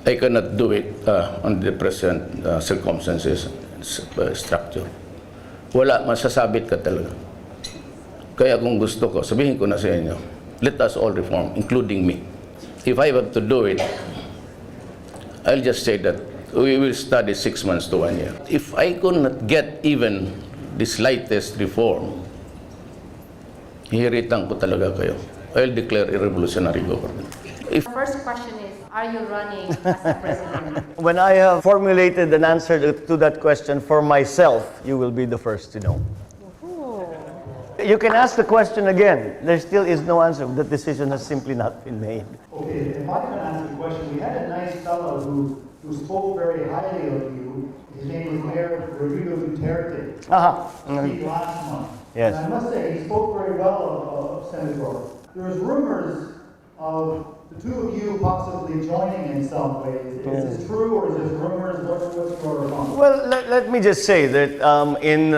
I cannot do it on the present circumstances structure. Wala, masasabit ka talaga. Kaya kung gusto ko, sabihin ko na sa inyo, let us all reform, including me. If I have to do it, I'll just say that we will study 6 months to 1 year. If I could not get even the slightest reform, hihiritan ko talaga kayo. I'll declare a revolutionary government. First question is, are you running as a president? When I have formulated an answer to that question for myself, you will be the first to know. You can ask the question again. There still is no answer. The decision has simply not been made. Okay, if I can ask the question, we had a nice fellow who spoke very highly of you. His name was Mayor Duterte. Speak last month. Yes. And I must say, he spoke very well of Senator. There's rumors of the two of you possibly joining in some ways. Is this true, or is this rumors? What's your response? Well, let me just say that in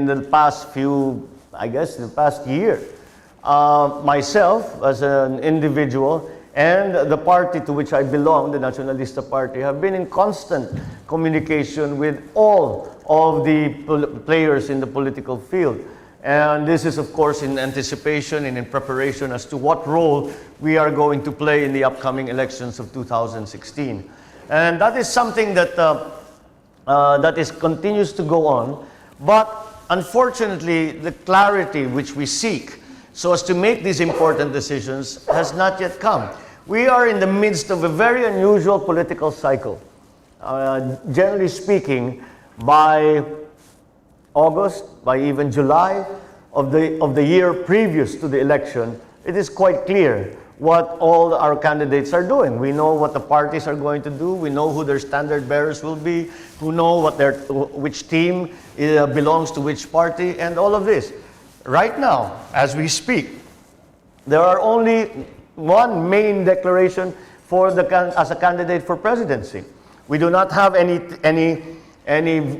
the past few, I guess, the past year, myself as an individual and the party to which I belong, the Nacionalista Party, have been in constant communication with all of the players in the political field. And this is, of course, in anticipation and in preparation as to what role we are going to play in the upcoming elections of 2016. And that is something that continues to go on. But unfortunately, the clarity which we seek so as to make these important decisions has not yet come. We are in the midst of a very unusual political cycle. Generally speaking, by August, by even July of the year previous to the election, it is quite clear what all our candidates are doing. We know what the parties are going to do. We know who their standard bearers will be. We know which team belongs to which party, and all of this. Right now, as we speak, there are only one main declaration as a candidate for presidency. We do not have any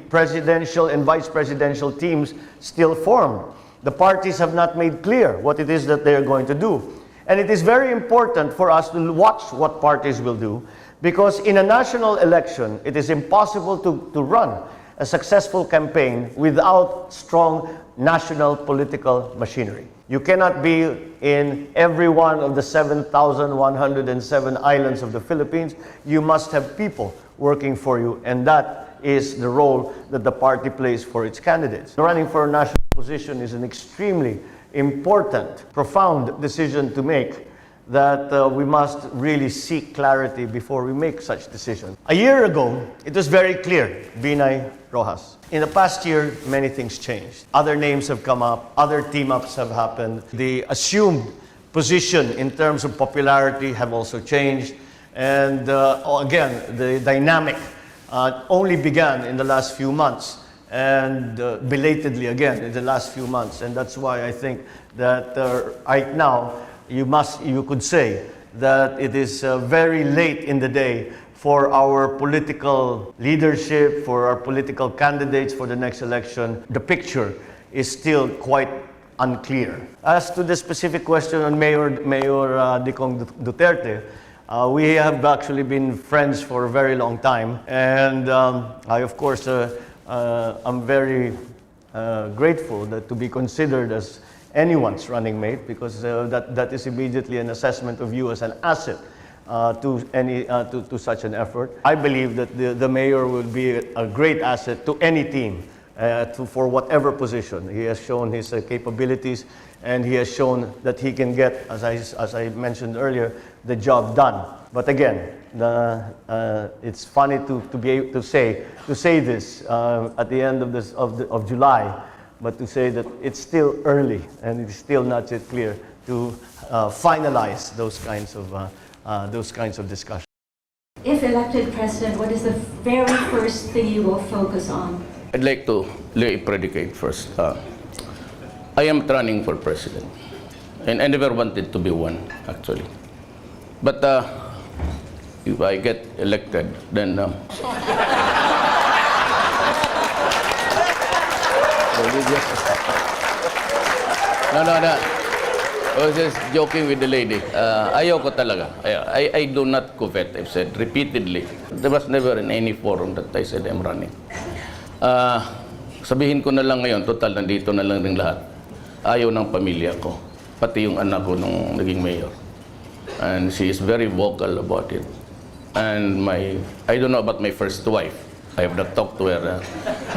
presidential and vice presidential teams still formed. The parties have not made clear what it is that they are going to do. And it is very important for us to watch what parties will do, because in a national election, it is impossible to run a successful campaign without strong national political machinery. You cannot be in every one of the 7,107 islands of the Philippines. You must have people working for you, and that is the role that the party plays for its candidates. Running for a national position is an extremely important, profound decision to make that we must really seek clarity before we make such decisions. A year ago, it was very clear, Binay Rojas. In the past year, many things changed. Other names have come up, other team-ups have happened. The assumed position in terms of popularity have also changed. And again, the dynamic only began in the last few months, and belatedly again in the last few months. And that's why I think that right now, you could say that it is very late in the day for our political leadership, for our political candidates for the next election. The picture is still quite unclear. As to the specific question on Mayor Duterte, we have actually been friends for a very long time, and I, of course, am very grateful to be considered as anyone's running mate, because that is immediately an assessment of you as an asset to such an effort. I believe that the mayor will be a great asset to any team for whatever position. He has shown his capabilities, and he has shown that he can get, as I mentioned earlier, the job done. But again, it's funny to be able to say this at the end of July, but to say that it's still early and it's still not yet clear to finalize those kinds of discussions. If elected president, what is the very first thing you will focus on? I'd like to lay a predicate first. I am running for president, and I never wanted to be one, actually. But if I get elected, then no. I was just joking with the lady. Ayaw ko talaga. I do not covet, I've said repeatedly. There was never in any forum that I said I'm running. Sabihin ko na lang ngayon, total, nandito na lang rin lahat. Ayaw ng pamilya ko. Pati yung anak ko nung naging mayor. And she is very vocal about it. And I don't know about my first wife. I have not talked to her.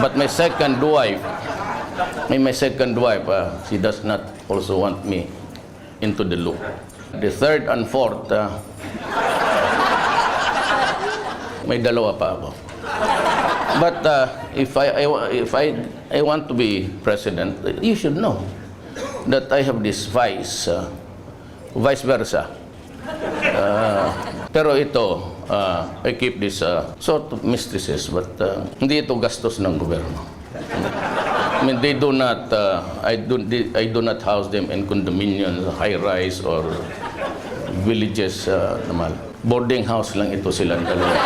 But my second wife, she does not also want me into the loop. The third and fourth, may dalawa pa ako. But if I want to be president, you should know that I have this vice versa. Pero ito, I keep this sort of mistresses, but hindi ito gastos ng gobyerno. I mean, they do not, I do not house them in condominiums, high-rise, or villages naman. Boarding house lang ito silang dalawa.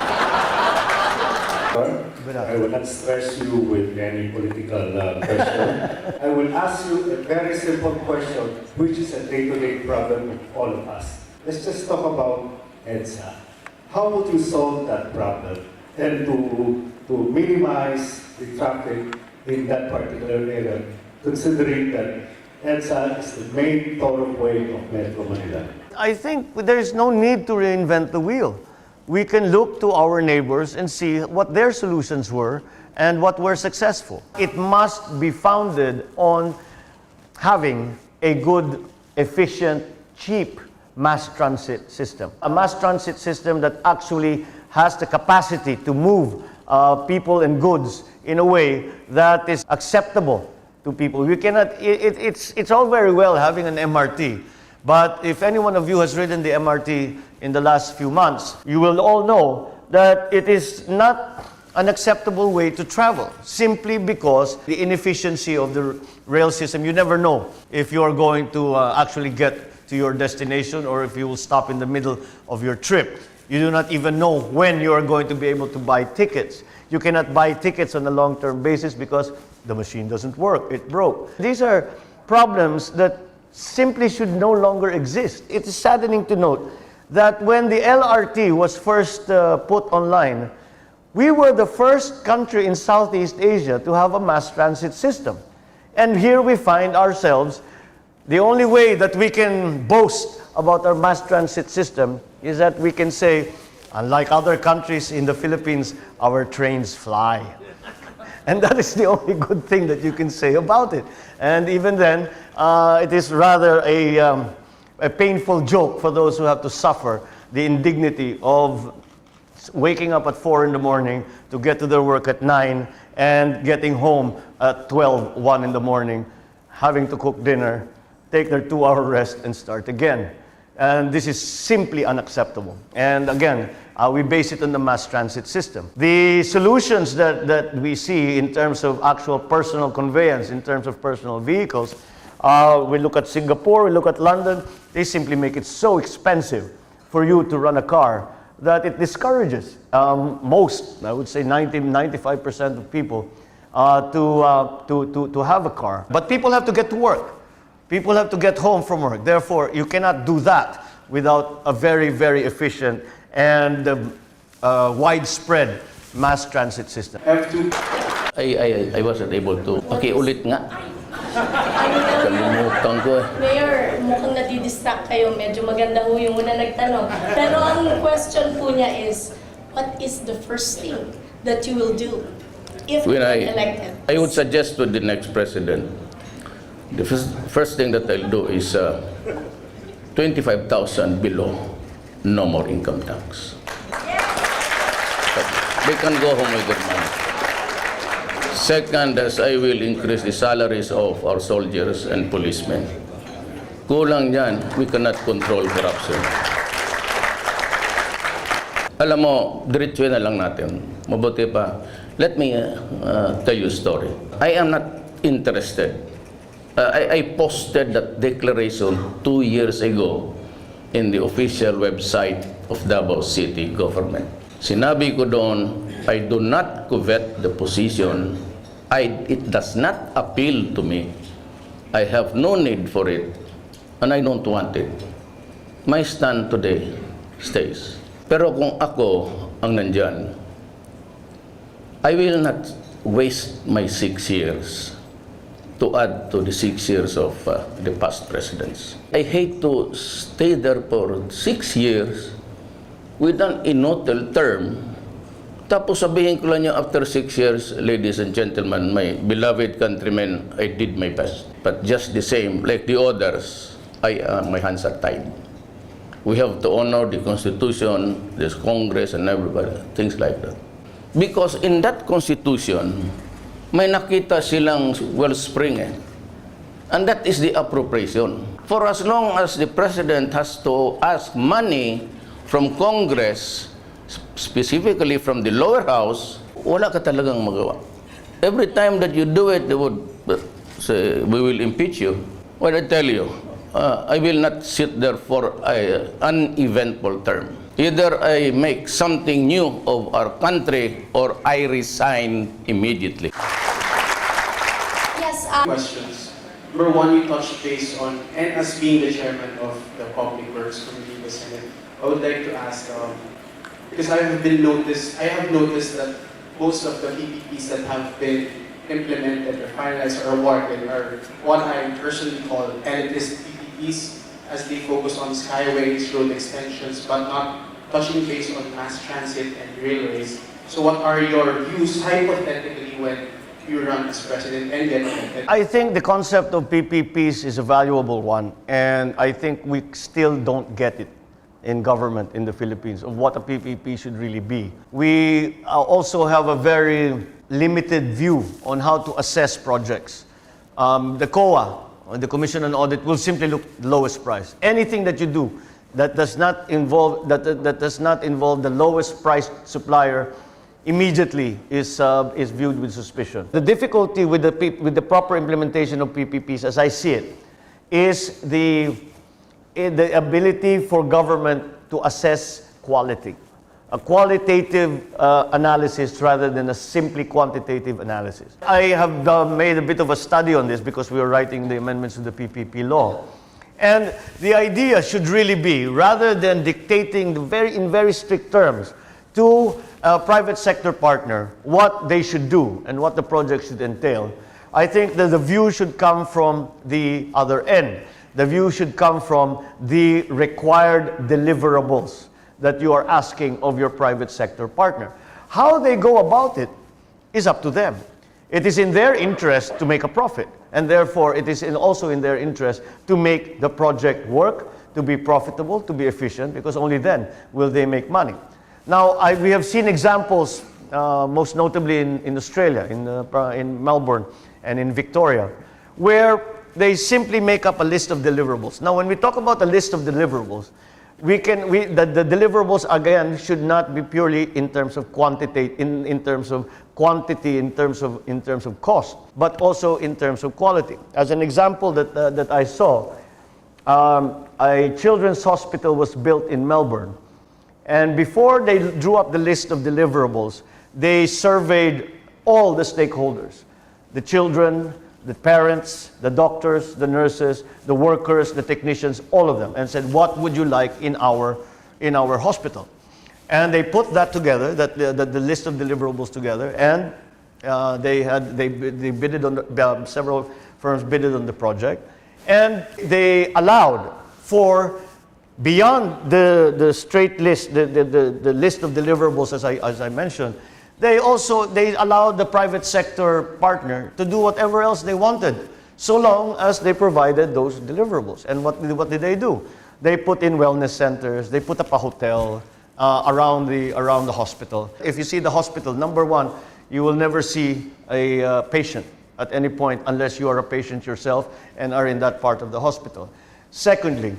I will not stress you with any political question. I will ask you a very simple question, which is a day-to-day problem of all of us. Let's just talk about EDSA. How would you solve that problem and to minimize the traffic in that particular area, considering that EDSA is the main thoroughway of Metro Manila? I think there is no need to reinvent the wheel. We can look to our neighbors and see what their solutions were and what were successful. It must be founded on having a good, efficient, cheap mass transit system. A mass transit system that actually has the capacity to move people and goods in a way that is acceptable to people. We cannot, it's all very well having an MRT, but if any one of you has ridden the MRT in the last few months, you will all know that it is not an acceptable way to travel, simply because the inefficiency of the rail system. You never know if you are going to actually get to your destination or if you will stop in the middle of your trip. You do not even know when you are going to be able to buy tickets. You cannot buy tickets on a long-term basis because the machine doesn't work, it broke. These are problems that simply should no longer exist. It is saddening to note that when the LRT was first put online, we were the first country in Southeast Asia to have a mass transit system. And here we find ourselves, the only way that we can boast about our mass transit system is that we can say, unlike other countries in the Philippines, our trains fly. And that is the only good thing that you can say about it. And even then, it is rather a painful joke for those who have to suffer the indignity of waking up at 4 in the morning to get to their work at 9 and getting home at 12, 1 in the morning, having to cook dinner, take their 2-hour rest and start again. And this is simply unacceptable. And again, we base it on the mass transit system. The solutions that we see in terms of actual personal conveyance, in terms of personal vehicles, we look at Singapore, we look at London, they simply make it so expensive for you to run a car that it discourages most, I would say 95% of people to have a car. But people have to get to work. People have to get home from work. Therefore, you cannot do that without a very, very efficient and widespread mass transit system. I wasn't able to. Ulit nga. Kalimutan ko eh. Mayor, mukhang nadidistract kayo. Medyo maganda ho yung una nagtanong. Pero ang question po niya is, what is the first thing that you will do if When you're elected? I would suggest to the next president, the first thing that I'll do is 25,000 below, no more income tax. They can go home with their money. Second, as I will increase the salaries of our soldiers and policemen. Kulang yan, we cannot control corruption. Alam mo, diretso na lang natin. Mabuti pa. Let me tell you a story. I am not interested. I posted that declaration 2 years ago in the official website of Davao City government. Sinabi ko doon, I do not covet the position. It does not appeal to me. I have no need for it. and I don't want it. My stand today stays. Pero kung ako ang nandyan, I will not waste my 6 years to add to the 6 years of the past presidents. I hate to stay there for 6 years with an inutil term, tapos sabihin ko lang niya after 6 years, ladies and gentlemen, my beloved countrymen, I did my best. But just the same, like the others, my hands are tied. We have to honor the Constitution, this Congress, and everybody, things like that. Because in that Constitution, may nakita silang wellspring eh. And that is the appropriation. For as long as the President has to ask money from Congress, specifically from the lower house, wala ka talagang magawa. Every time that you do it, they would say, we will impeach you. Well, I tell you, I will not sit there for an uneventful term. Either I make something new of our country or I resign immediately. Yes, Questions. Number one, you touched base on, and as being the chairman of the Public Works Committee in the Senate, I would like to ask, because I have noticed that most of the PPPs that have been implemented or finalized or awarded are what I personally call elitist PPPs, as they focus on skyways, road extensions, but not touching base on mass transit and railways. So what are your views, hypothetically, when you run as president and get elected? I think the concept of PPPs is a valuable one, and I think we still don't get it in government in the Philippines of what a PPP should really be. We also have a very limited view on how to assess projects. The COA, or the Commission on Audit, will simply look the lowest price. Anything that you do that does not involve the lowest priced supplier immediately is viewed with suspicion. The difficulty with the proper implementation of PPPs, as I see it, is the ability for government to assess quality. A qualitative analysis rather than a simply quantitative analysis. I have made a bit of a study on this because we were writing the amendments to the PPP law. And the idea should really be, rather than dictating in very strict terms to a private sector partner what they should do and what the project should entail, I think that the view should come from the other end. The view should come from the required deliverables that you are asking of your private sector partner. How they go about it is up to them. It is in their interest to make a profit, and therefore it is also in their interest to make the project work, to be profitable, to be efficient, because only then will they make money. Now, we have seen examples, most notably in Australia, in Melbourne and in Victoria, where they simply make up a list of deliverables. Now, when we talk about a list of deliverables, the deliverables again should not be purely in terms of quantity, in terms of quantity, in terms of cost, but also in terms of quality. As an example that I saw, a children's hospital was built in Melbourne, and before they drew up the list of deliverables, they surveyed all the stakeholders, the children, the parents, the doctors, the nurses, the workers, the technicians, all of them, and said, what would you like in our hospital? And they put that together, the list of deliverables together, and they bidded on several firms bidded on the project, and they allowed for beyond the straight list, the list of deliverables as I mentioned. They allowed the private sector partner to do whatever else they wanted, so long as they provided those deliverables. And what did they do? They put in wellness centers, they put up a hotel around the hospital. If you see the hospital, number one, you will never see a patient at any point unless you are a patient yourself and are in that part of the hospital. Secondly,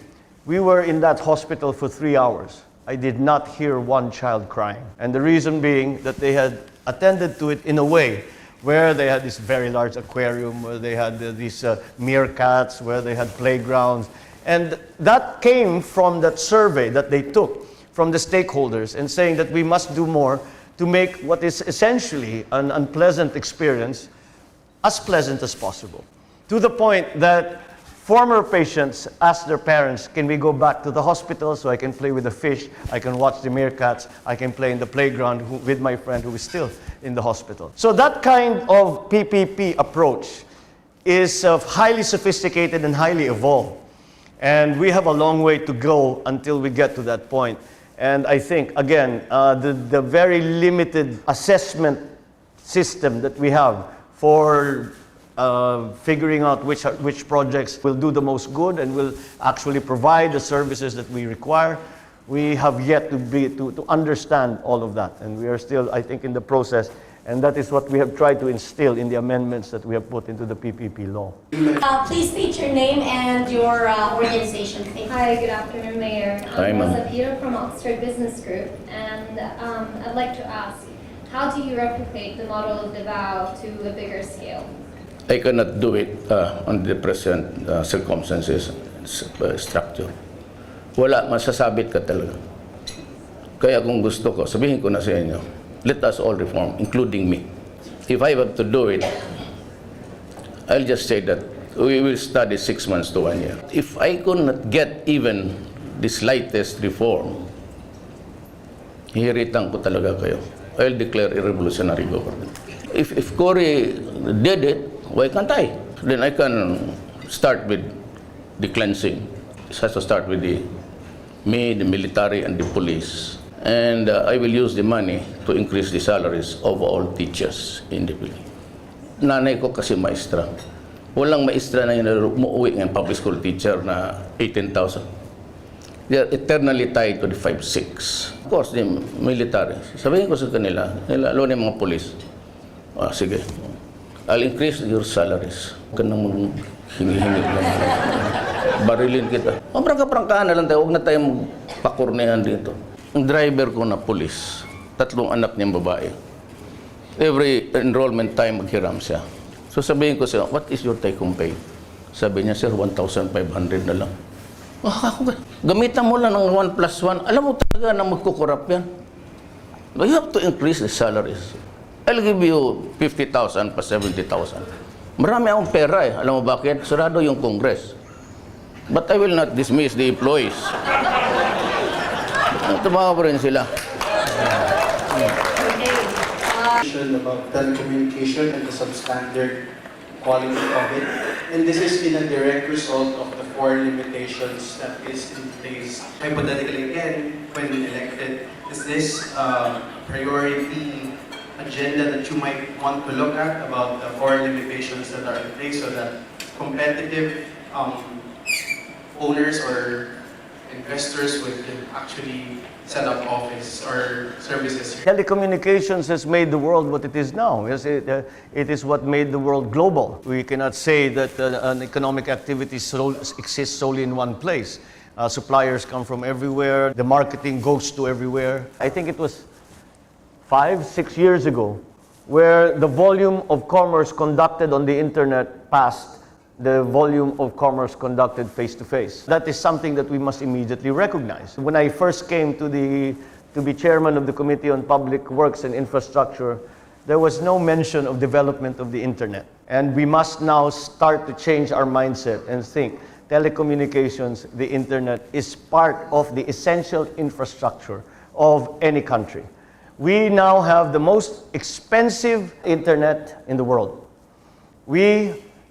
we were in that hospital for 3 hours. I did not hear one child crying. And the reason being that they had attended to it in a way where they had this very large aquarium, where they had these meerkats, where they had playgrounds. And that came from that survey that they took from the stakeholders and saying that we must do more to make what is essentially an unpleasant experience as pleasant as possible. To the point that former patients ask their parents, can we go back to the hospital so I can play with the fish, I can watch the meerkats, I can play in the playground with my friend who is still in the hospital. So that kind of PPP approach is highly sophisticated and highly evolved. And we have a long way to go until we get to that point. And I think, again, the very limited assessment system that we have for figuring out which projects will do the most good and will actually provide the services that we require, we have yet to understand all of that. And we are still, I think, in the process. And that is what we have tried to instill in the amendments that we have put into the PPP law. Please state your name and your organization. Thank you. Hi, good afternoon, Mayor. Hi, I'm ma'am. Rosa from Oxford Business Group, and I'd like to ask, how do you replicate the model of Davao to a bigger scale? I cannot do it on the present circumstances structure. Wala, masasabit ka talaga. Kaya kung gusto ko, sabihin ko na sa inyo, let us all reform, including me. If I have to do it, I'll just say that we will study 6 months to 1 year. If I could not get even the slightest reform, hihiritan ko talaga kayo. I'll declare a revolutionary government. If Cory did it, why can't I? Then I can start with the cleansing. It has to start with me, the military, and the police. And I will use the money to increase the salaries of all teachers in the Philippines. Nanay ko kasi maestra. Walang maestra na umuwi ng public school teacher na 18,000. They are eternally tied to the 5-6. Of course, the military. Sabihin ko sa kanila, lalo na yung mga police, sige, I'll increase your salaries. Huwag ka nang hingi-hingi lang. Barilin kita. Prangka-prangkaan na lang tayo. Huwag na tayong pakurnehan dito. Ang driver ko na police, 3 anak niyang babae. Every enrollment time maghiram siya. So sabihin ko siya, what is your take-home pay? Sabi niya, sir, 1,500 na lang. Gamitan mo lang ng 1 plus 1. Alam mo talaga na magkukurap yan. You have to increase the salaries. I'll give you 50,000 pa 70,000. Marami akong pera eh. Alam mo bakit? Sarado yung Congress. But I will not dismiss the employees. Tumawa pa rin sila. About telecommunication and the substandard quality of it. And this is in a direct result of the 4 limitations that is in place. Hypothetically again, when elected, is this priority agenda that you might want to look at about the 4 limitations that are in place so that competitive owners or investors would actually set up office or services here? Telecommunications has made the world what it is now. Yes, it is what made the world global. We cannot say that an economic activity exists solely in one place. Suppliers come from everywhere. The marketing goes to everywhere. I think it was 5-6 years ago where the volume of commerce conducted on the internet passed the volume of commerce conducted face-to-face. That is something that we must immediately recognize. When I first came to be chairman of the Committee on Public Works and Infrastructure, there was no mention of development of the internet. And we must now start to change our mindset and think telecommunications, the internet, is part of the essential infrastructure of any country. We now have the most expensive internet in the world.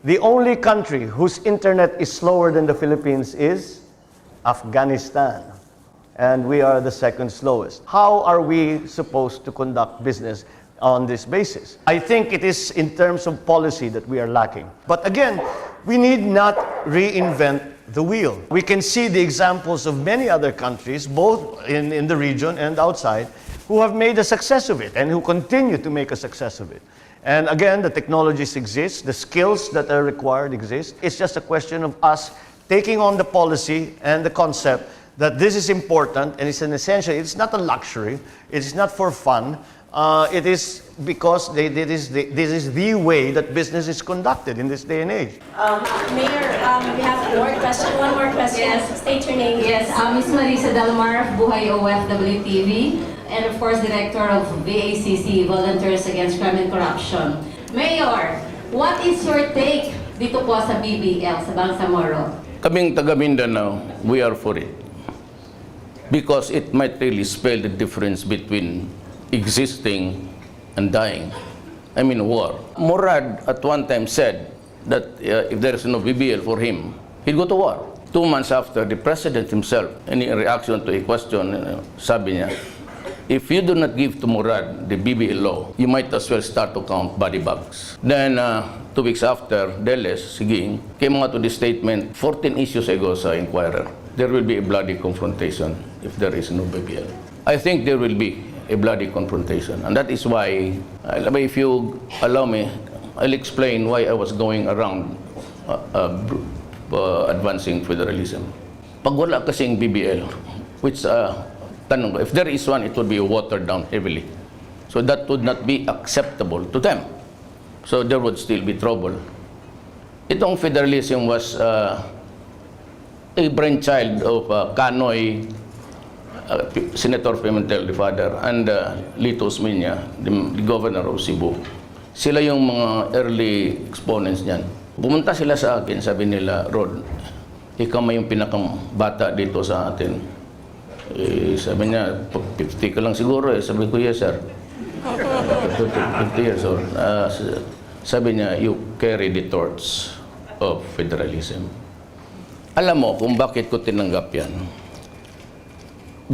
The only country whose internet is slower than the Philippines is Afghanistan. And we are the second slowest. How are we supposed to conduct business on this basis? I think it is in terms of policy that we are lacking. But again, we need not reinvent the wheel. We can see the examples of many other countries, both in the region and outside, who have made a success of it and who continue to make a success of it. And again, the technologies exist, the skills that are required exist. It's just a question of us taking on the policy and the concept that this is important and it's an essential. It's not a luxury. It is not for fun. It is because this is the way that business is conducted in this day and age. Mayor, we have one more question. Yes. State your name. Yes, Ms. Marisa Dalmar of Buhay OFW TV, and of course, Director of VACC, Volunteers Against Crime and Corruption. Mayor, what is your take dito po sa BBL, sa Bangsamoro? Kaming taga Mindanao, we are for it. Because it might really spell the difference between existing and dying. I mean war. Murad at one time said that if there is no BBL for him, he'd go to war. 2 months after, the president himself, in reaction to a question, sabi niya, if you do not give to Murad the BBL law, you might as well start to count body bags. Then, 2 weeks after, Deles, Siging, came out with the statement 14 issues ago sa Inquirer. There will be a bloody confrontation if there is no BBL. I think there will be a bloody confrontation. And that is why, if you allow me, I'll explain why I was going around advancing federalism. Pag wala kasing BBL, which, tanong ko, if there is one, it would be watered down heavily. So that would not be acceptable to them. So there would still be trouble. Itong federalism was a brainchild of Kanoy, Senator Pimentel, the father, and Lito Osmeña, the governor of Cebu. Sila yung mga early exponents niyan. Pumunta sila sa akin, sabi nila, Rod, ikaw may yung pinakabata dito sa atin. Sabi niya, 50 ka lang siguro eh. Sabi ko, yes sir. 50 years old. Sabi niya, you carry the torch of federalism. Alam mo kung bakit ko tinanggap yan.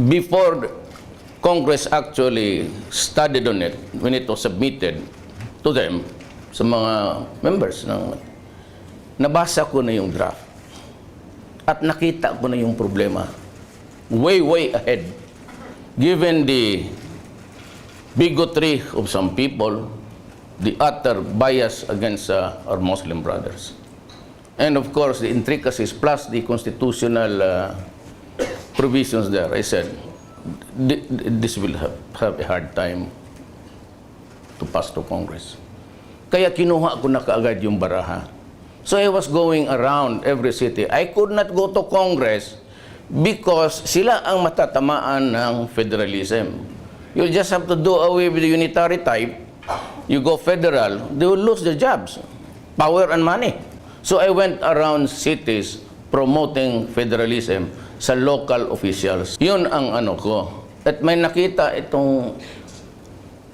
Before Congress actually studied on it, when it was submitted to them, sa mga members, nabasa ko na yung draft. At nakita ko na yung problema. Way ahead. Given the bigotry of some people, the utter bias against our Muslim brothers. And of course, the intricacies plus the constitutional provisions there. I said, this will have a hard time to pass to Congress. Kaya kinuha ko na kaagad yung baraha. So I was going around every city. I could not go to Congress because sila ang matatamaan ng federalism. You just have to do away with the unitary type. You go federal, they will lose their jobs, power and money. So I went around cities promoting federalism sa local officials. Yun ang ano ko. At may nakita itong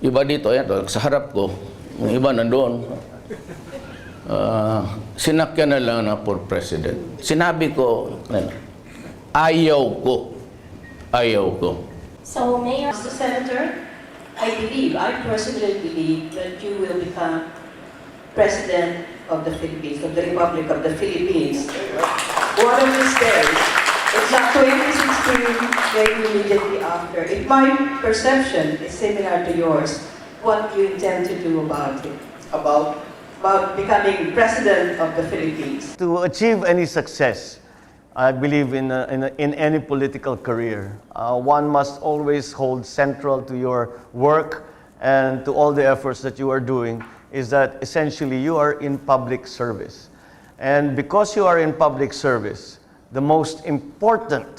iba dito, yan, sa harap ko, yung iba nandoon. Sinakyan na lang na for president. Sinabi ko, ayaw ko. So, Mayor, Mr. Senator, I personally believe that you will become President of the Philippines, of the Republic of the Philippines. One of these days, it's not 2016, maybe immediately after. If my perception is similar to yours, what do you intend to do about it? About becoming President of the Philippines? To achieve any success, I believe in any political career, one must always hold central to your work and to all the efforts that you are doing is that essentially you are in public service. And because you are in public service, the most important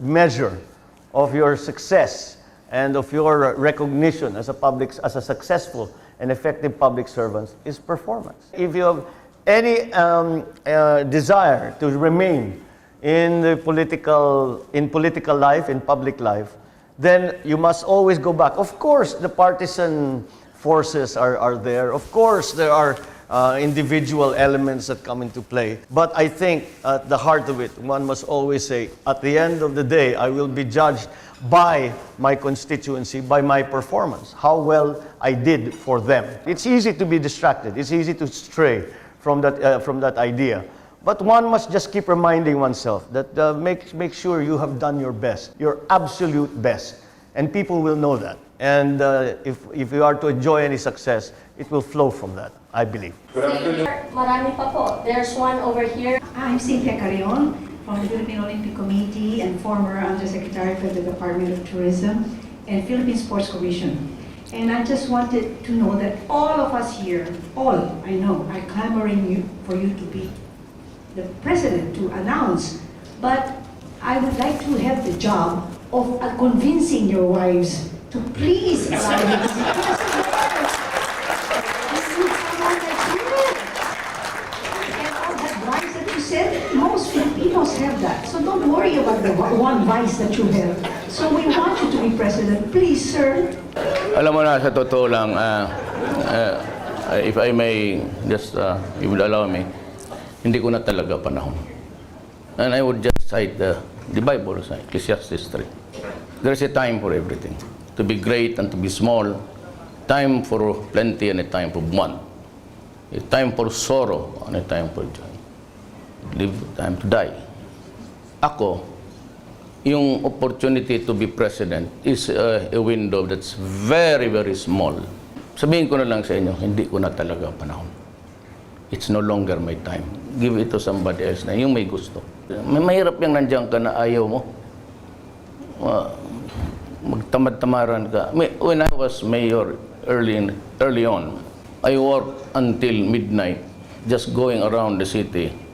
measure of your success and of your recognition as a successful and effective public servant is performance. If you have any desire to remain in the political life, in public life, then you must always go back. Of course, the partisan forces are there. Of course, there are individual elements that come into play. But I think at the heart of it, one must always say, at the end of the day, I will be judged by my constituency, by my performance, how well I did for them. It's easy to be distracted. It's easy to stray from that idea. But one must just keep reminding oneself that make sure you have done your best, your absolute best. And people will know that. And if you are to enjoy any success, it will flow from that, I believe. Marami pa po. There's one over here. I'm Cynthia Carrion from the Philippine Olympic Committee and former Undersecretary for the Department of Tourism and Philippine Sports Commission. And I just wanted to know that all of us here, all I know, are clamoring for you to be the president to announce. But I would like to have the job of convincing your wives to please allow you to be president. I need someone like you. Filipinos have that. So don't worry about the one vice that you have. So we want you to be president. Please, sir. Alam mo na, sa totoo lang, if I may just, you would allow me, hindi ko na talaga panahon. And I would just cite the Bible, Ecclesiastes 3. There is a time for everything. To be great and to be small. Time for plenty and a time for want. A time for sorrow and a time for joy. Live time to die. Ako, yung opportunity to be president is a window that's very, very small. Sabihin ko na lang sa inyo, hindi ko na talaga panahon. It's no longer my time. Give it to somebody else na yung may gusto. Mahirap yung nandiyan ka na ayaw mo. Magtamad-tamaran ka. When I was mayor early on, I worked until midnight just going around the city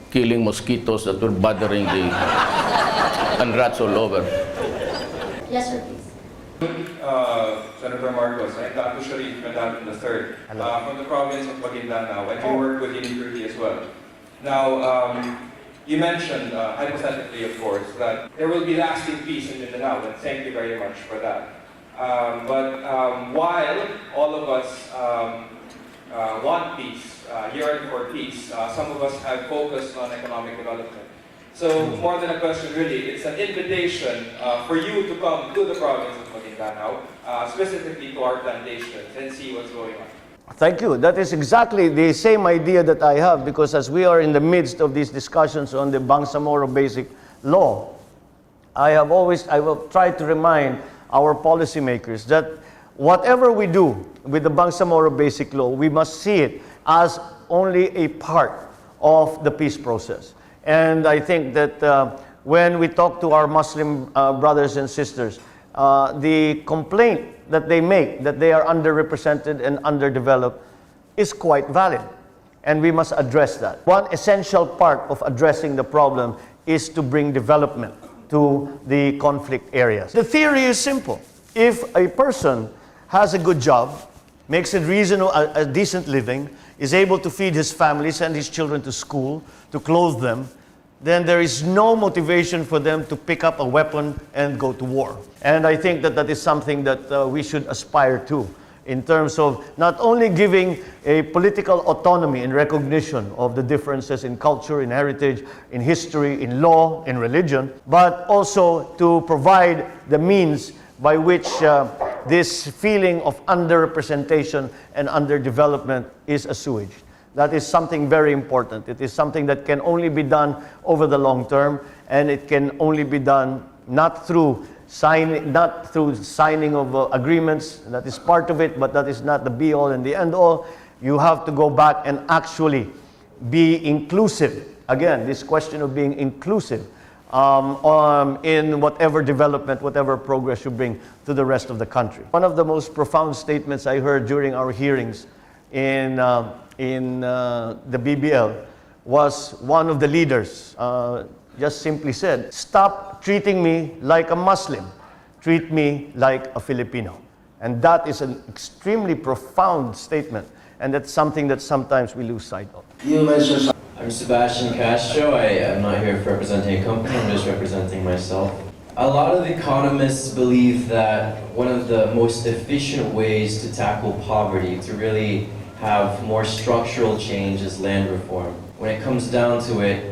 killing mosquitoes that were bothering the and rats all over. Yes, sir, please. Senator Marcos, I'm Datu Sharif, Madam III, from the province of Maguindanao, and we work with Unity as well. Now, you mentioned, hypothetically of course, that there will be lasting peace in Mindanao, and thank you very much for that. But while all of us want peace, yearn for peace, some of us have focused on economic development. So more than a question really, it's an invitation for you to come to the province of Maguindanao, specifically to our plantations and see what's going on. Thank you. That is exactly the same idea that I have, because as we are in the midst of these discussions on the Bangsamoro Basic Law, I will try to remind our policymakers that whatever we do with the Bangsamoro Basic Law, we must see it as only a part of the peace process. And I think that when we talk to our Muslim brothers and sisters, the complaint that they make that they are underrepresented and underdeveloped is quite valid. And we must address that. One essential part of addressing the problem is to bring development to the conflict areas. The theory is simple. If a person has a good job, makes a decent living, is able to feed his family, send his children to school, to clothe them, then there is no motivation for them to pick up a weapon and go to war. And I think that that is something that we should aspire to, in terms of not only giving a political autonomy and recognition of the differences in culture, in heritage, in history, in law, in religion, but also to provide the means by which this feeling of underrepresentation and underdevelopment is assuaged. That is something very important. It is something that can only be done over the long term, and it can only be done not through signing of agreements. That is part of it, but that is not the be-all and the end-all. You have to go back and actually be inclusive. Again, this question of being inclusive in whatever development, whatever progress you bring to the rest of the country. One of the most profound statements I heard during our hearings in the BBL was one of the leaders just simply said, "Stop treating me like a Muslim, treat me like a Filipino." And that is an extremely profound statement, and that's something that sometimes we lose sight of. You mentioned. I'm Sebastian Castro. I'm not here representing a company, I'm just representing myself. A lot of economists believe that one of the most efficient ways to tackle poverty, to really have more structural change, is land reform. When it comes down to it,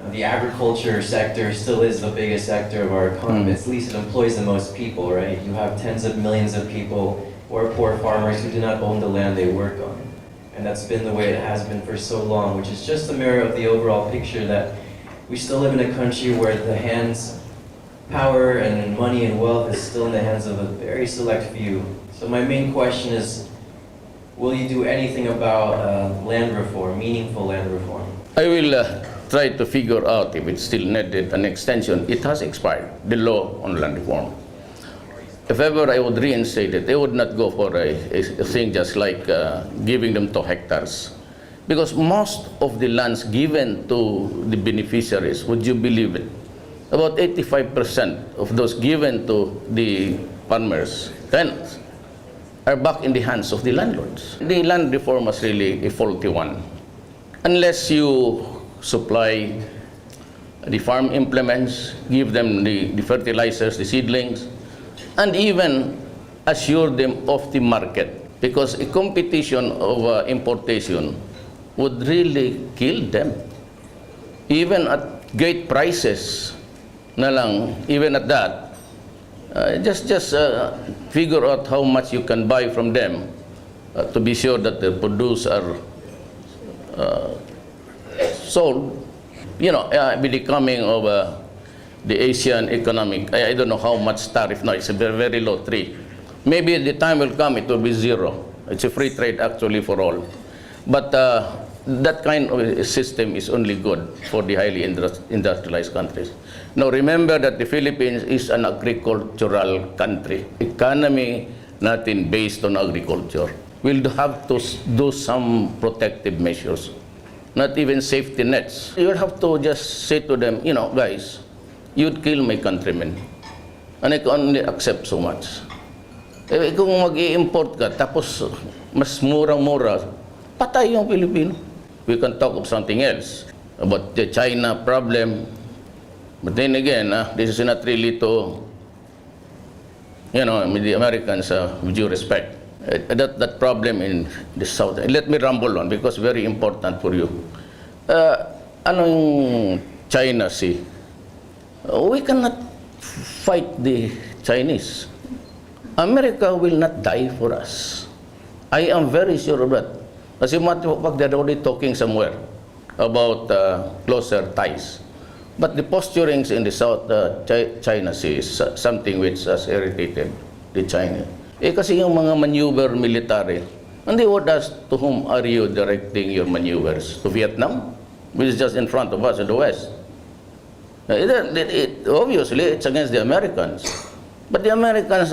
the agriculture sector still is the biggest sector of our economy. At least it employs the most people, right? You have tens of millions of people who are poor farmers who do not own the land they work on. And that's been the way it has been for so long, which is just a mirror of the overall picture that we still live in a country where the power and money and wealth is still in the hands of a very select few. So my main question is, will you do anything about land reform, meaningful land reform? I will try to figure out if it's still needed an extension. It has expired, the law on land reform. If ever I would reinstate it, I would not go for a thing just like giving them 2 hectares. Because most of the lands given to the beneficiaries, would you believe it? About 85% of those given to the farmers, tenants, are back in the hands of the landlords. The land reform was really a faulty one. Unless you supply the farm implements, give them the fertilizers, the seedlings, and even assure them of the market. Because a competition of importation would really kill them. Even at great prices na lang, even at that, just figure out how much you can buy from them to be sure that the produce are sold. You know, with the coming of the Asian economic, I don't know how much tariff now, it's a very, very low, 3. Maybe the time will come, it will be 0. It's a free trade actually for all. But that kind of a system is only good for the highly industrialized countries. Now remember that the Philippines is an agricultural country. Economy natin based on agriculture. We'll have to do some protective measures, not even safety nets. You'll have to just say to them, you know, guys, you'd kill my countrymen. And I can only accept so much. Eh, kung mag-i-import ka, tapos mas murang-mura, patay yung Pilipino. We can talk of something else, about the China problem. But then again, this is not really to, you know, with the Americans, with due respect. That problem in the South. Let me rumble on because very important for you. Ano yung China Sea? We cannot fight the Chinese. America will not die for us. I am very sure of that. As a matter of fact, they're already talking somewhere about closer ties. But the posturings in the South China Sea is something which has irritated the China. Eh kasi yung mga maneuver military, and they would ask, to whom are you directing your maneuvers? To Vietnam, which is just in front of us in the West. Obviously, it's against the Americans. But the Americans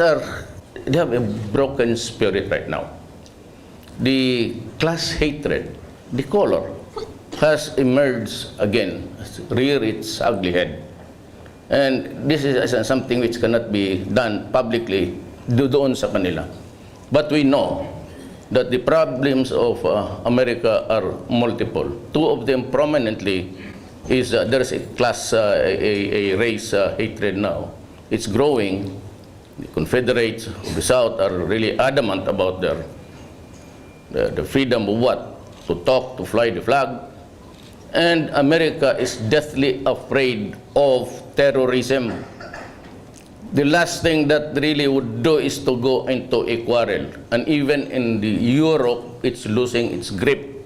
they have a broken spirit right now. The class hatred, the color, has emerged again, rear its ugly head. And this is something which cannot be done publicly doon sa kanila. But we know that the problems of America are multiple. Two of them prominently is there's a class, a race hatred now. It's growing. The Confederates of the South are really adamant about the freedom of what? To talk, to fly the flag. And America is deathly afraid of terrorism. The last thing that really would do is to go into a quarrel. And even in the Europe, it's losing its grip.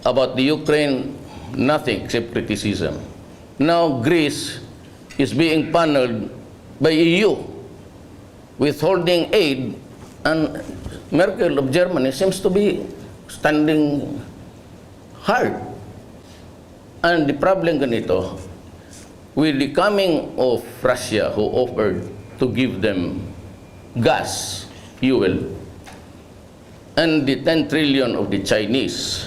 About the Ukraine, nothing except criticism. Now Greece is being paneled by EU, withholding aid, and Merkel of Germany seems to be standing hard. And the problem ganito, with the coming of Russia, who offered to give them gas, fuel, and the 10 trillion of the Chinese,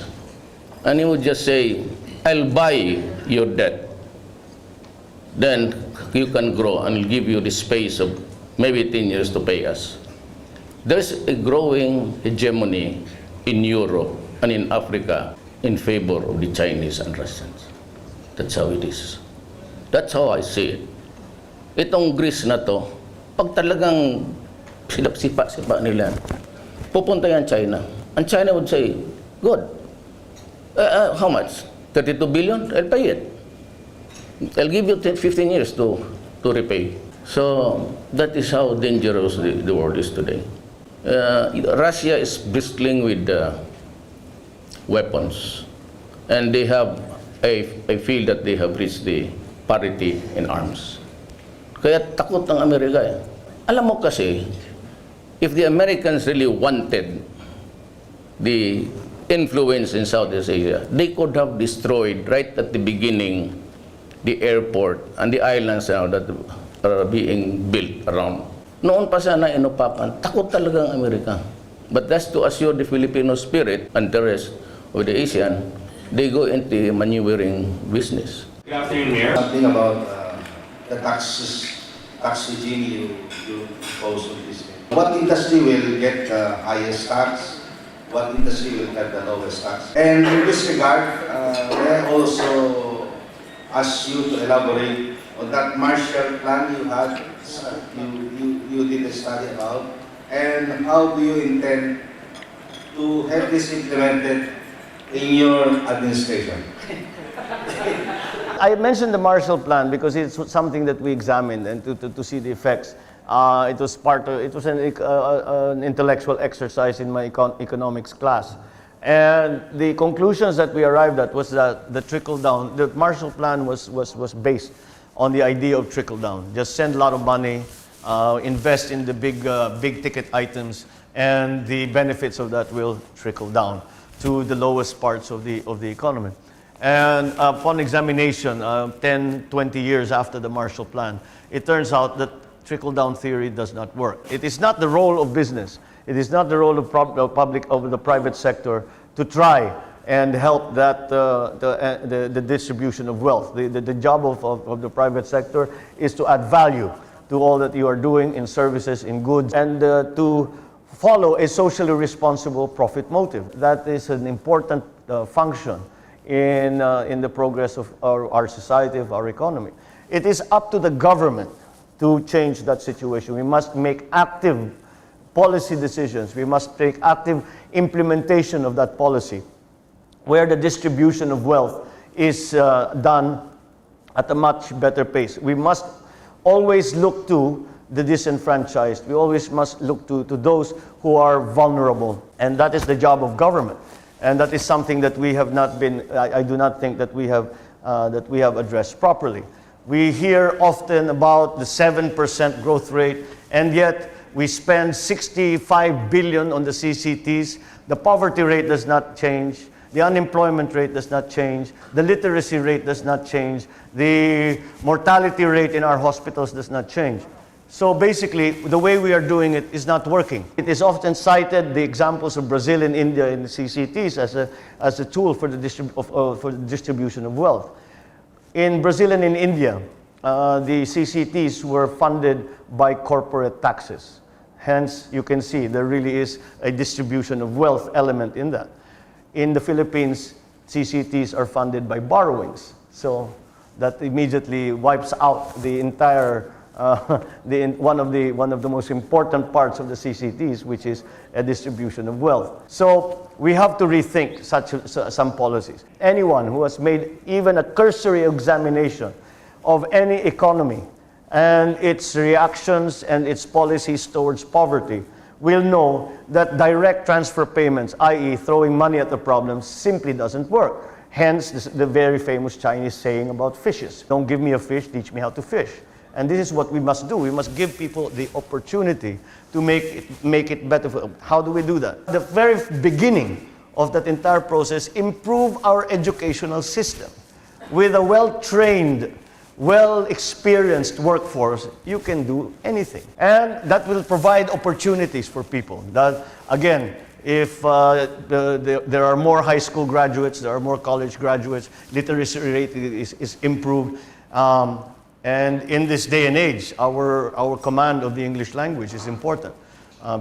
and he would just say, I'll buy your debt. Then you can grow and I'll give you the space of maybe 10 years to pay us. There's a growing hegemony in Europe and in Africa in favor of the Chinese and Russians. That's how it is. That's how I see it. Itong Greece na to, pag talagang sipa nila, pupunta yan China. And China would say, good. How much? 32 billion? I'll pay it. I'll give you 15 years to repay. So that is how dangerous the world is today. Russia is bristling with weapons. And they have, I feel that they have reached the parity in arms. Kaya takot ang Amerika eh. Alam mo kasi, if the Americans really wanted the influence in Southeast Asia, they could have destroyed right at the beginning the airport and the islands now that are being built around. Noon pa sana inupakan, takot talaga ang Amerika. But that's to assure the Filipino spirit and the rest of the Asian, they go into maneuvering business. Good afternoon, Mayor. Something about the tax regime you propose on this. What industry will get the highest tax what industry will have the lowest tax. And in this regard, may I also ask you to elaborate on that Marshall Plan you had, you did a study about, and how do you intend to have this implemented in your administration? I mentioned the Marshall Plan because it's something that we examined and to see the effects. It was an intellectual exercise in my economics class. And the conclusions that we arrived at was that the trickle down, the Marshall Plan was based on the idea of trickle down. Just send a lot of money, invest in the big ticket items, and the benefits of that will trickle down to the lowest parts of the economy. And upon examination, 10, 20 years after the Marshall Plan, it turns out that trickle-down theory does not work. It is not the role of business. It is not the role of the private sector to try and help that the distribution of wealth. The job of the private sector is to add value to all that you are doing in services, in goods, and to follow a socially responsible profit motive. That is an important function in the progress of our society, of our economy. It is up to the government to change that situation. We must make active policy decisions. We must take active implementation of that policy, where the distribution of wealth is done at a much better pace. We must always look to the disenfranchised. We always must look to those who are vulnerable. And that is the job of government. And that is something that we have not been, I do not think that we have addressed properly. We hear often about the 7% growth rate, and yet we spend 65 billion on the CCTs. The poverty rate does not change. The unemployment rate does not change. The literacy rate does not change. The mortality rate in our hospitals does not change. So basically, the way we are doing it is not working. It is often cited, the examples of Brazil and India in the CCTs as a tool for the distribution of wealth. In Brazil and in India, the CCTs were funded by corporate taxes. Hence, you can see there really is a distribution of wealth element in that. In the Philippines, CCTs are funded by borrowings. So that immediately wipes out the entire one of the most important parts of the CCTs, which is a distribution of wealth. So we have to rethink some policies. Anyone who has made even a cursory examination of any economy and its reactions and its policies towards poverty will know that direct transfer payments, i.e. throwing money at the problem, simply doesn't work. Hence the very famous Chinese saying about fishes. Don't give me a fish, teach me how to fish. And this is what we must do. We must give people the opportunity to make it better for them. How do we do that? The very beginning of that entire process, improve our educational system. With a well-trained, well-experienced workforce, you can do anything. And that will provide opportunities for people. That, again, if there are more high school graduates, there are more college graduates, literacy rate is improved. And in this day and age, our command of the English language is important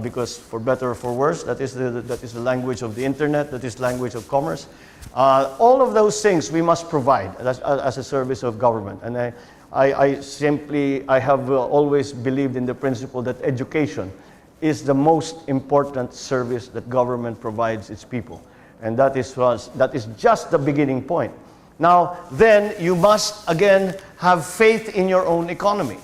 because, for better or for worse, that is the language of the internet, that is the language of commerce. All of those things we must provide as a service of government. And I have always believed in the principle that education is the most important service that government provides its people. And that is just the beginning point. Now, then you must, again, have faith in your own economy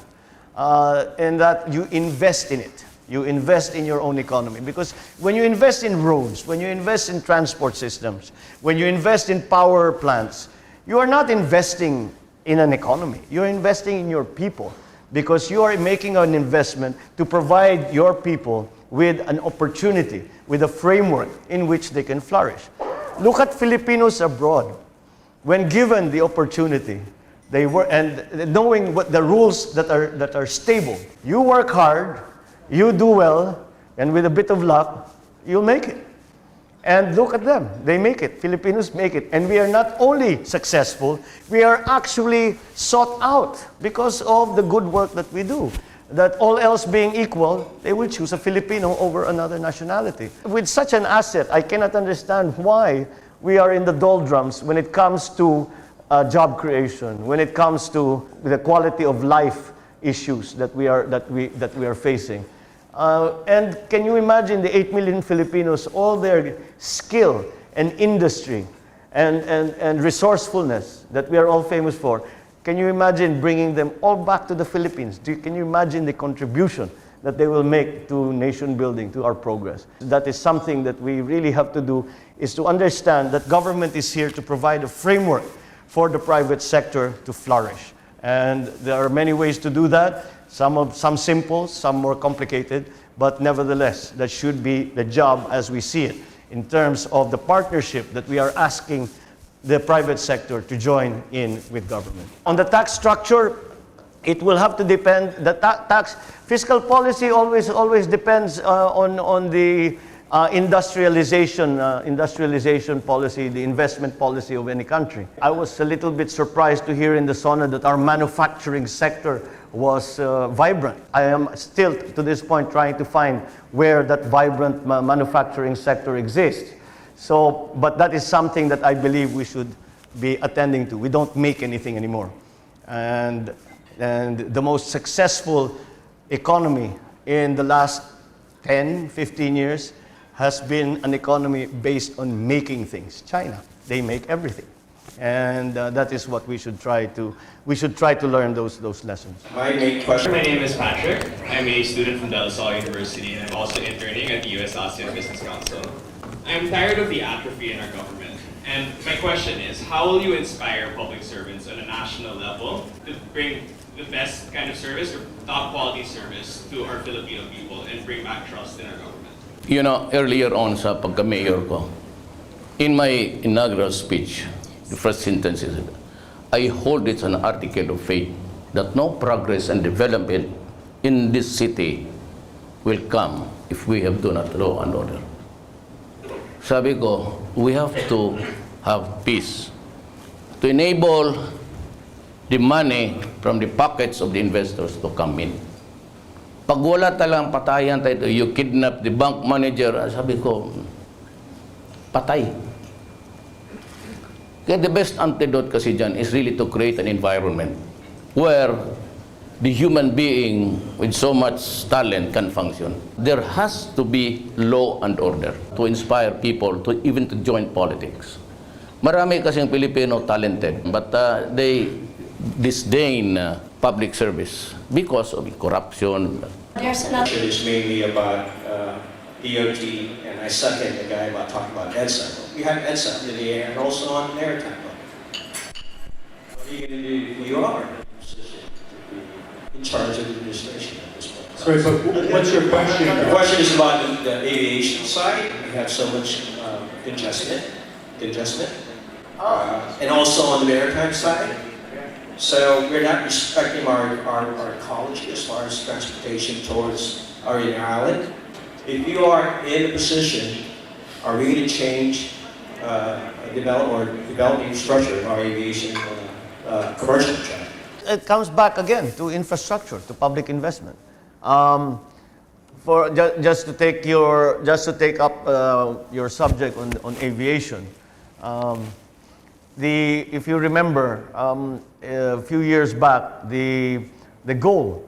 and that you invest in it. You invest in your own economy. Because when you invest in roads, when you invest in transport systems, when you invest in power plants, you are not investing in an economy. You're investing in your people because you are making an investment to provide your people with an opportunity, with a framework in which they can flourish. Look at Filipinos abroad. When given the opportunity, they work, and knowing what the rules that are stable. You work hard, you do well, and with a bit of luck, you'll make it. And look at them, they make it. Filipinos make it. And we are not only successful, we are actually sought out because of the good work that we do. that all else being equal, they will choose a Filipino over another nationality. With such an asset, I cannot understand why we are in the doldrums when it comes to job creation, when it comes to the quality of life issues that we are facing. And can you imagine the 8 million Filipinos, all their skill and industry and resourcefulness that we are all famous for? Can you imagine bringing them all back to the Philippines? Can you imagine the contribution that they will make to nation building, to our progress? That is something that we really have to do, is to understand that government is here to provide a framework for the private sector to flourish. And there are many ways to do that, some simple, some more complicated, but nevertheless, that should be the job as we see it, in terms of the partnership that we are asking the private sector to join in with government. On the tax structure, it will have to depend. The fiscal policy always depends on the industrialization policy, the investment policy of any country. I was a little bit surprised to hear in the SONA that our manufacturing sector was vibrant. I am still, to this point, trying to find where that vibrant manufacturing sector exists. So, but that is something that I believe we should be attending to. We don't make anything anymore. And the most successful economy in the last 10, 15 years has been an economy based on making things. China, they make everything. And that is what we should try to learn those lessons. My main question. My name is Patrick. I'm a student from De La Salle University, and I'm also interning at the U.S. ASEAN Business Council. I'm tired of the atrophy in our government, and my question is, how will you inspire public servants on a national level to bring the best kind of service or top quality service to our Filipino people and bring back trust in our government? You know, earlier on sa pagka-mayor ko, in my inaugural speech, the first sentence is, I hold it an article of faith that no progress and development in this city will come if we have do not law and order. Sabi ko, we have to have peace to enable the money from the pockets of the investors to come in. Pag wala talang patayan tayo, you kidnap the bank manager, sabi ko, patay. Kaya the best antidote kasi dyan is really to create an environment where the human being with so much talent can function. There has to be law and order to inspire people to even to join politics. Marami kasing Pilipino talented, but they disdain public service because of corruption. There's another. It is mainly about DOT, and I second the guy about talking about EDSA. We have EDSA in the air and also on the maritime. What are you going to do? You are in charge of the administration at this point. Sorry, but what's your question? The question is about the aviation side. We have so much investment, and also on the maritime side. So we're not respecting our ecology as far as transportation towards our inner island. If you are in a position, are we going to change develop infrastructure of our aviation commercial traffic? It comes back again to infrastructure, to public investment. Just to take up your subject on aviation. If you remember, a few years back, the goal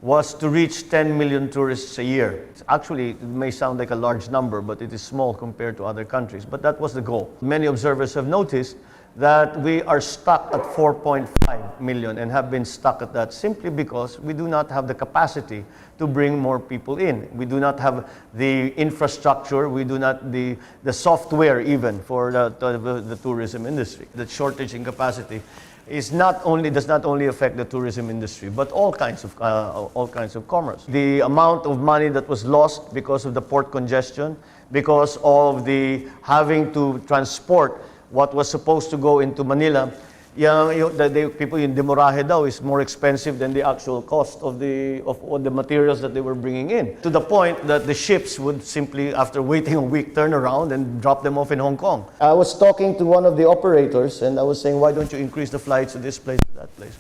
was to reach 10 million tourists a year. Actually, it may sound like a large number, but it is small compared to other countries. But that was the goal. Many observers have noticed that we are stuck at 4.5 million and have been stuck at that simply because we do not have the capacity to bring more people in. We do not have the infrastructure, we do not the software even for the tourism industry. The shortage in capacity does not only affect the tourism industry, but all kinds of commerce. The amount of money that was lost because of the port congestion, because of the having to transport what was supposed to go into Manila, the people in Demoraje daw is more expensive than the actual cost of the materials that they were bringing in. To the point that the ships would simply, after waiting a week, turn around and drop them off in Hong Kong. I was talking to one of the operators and I was saying, why don't you increase the flights to this place, to that place?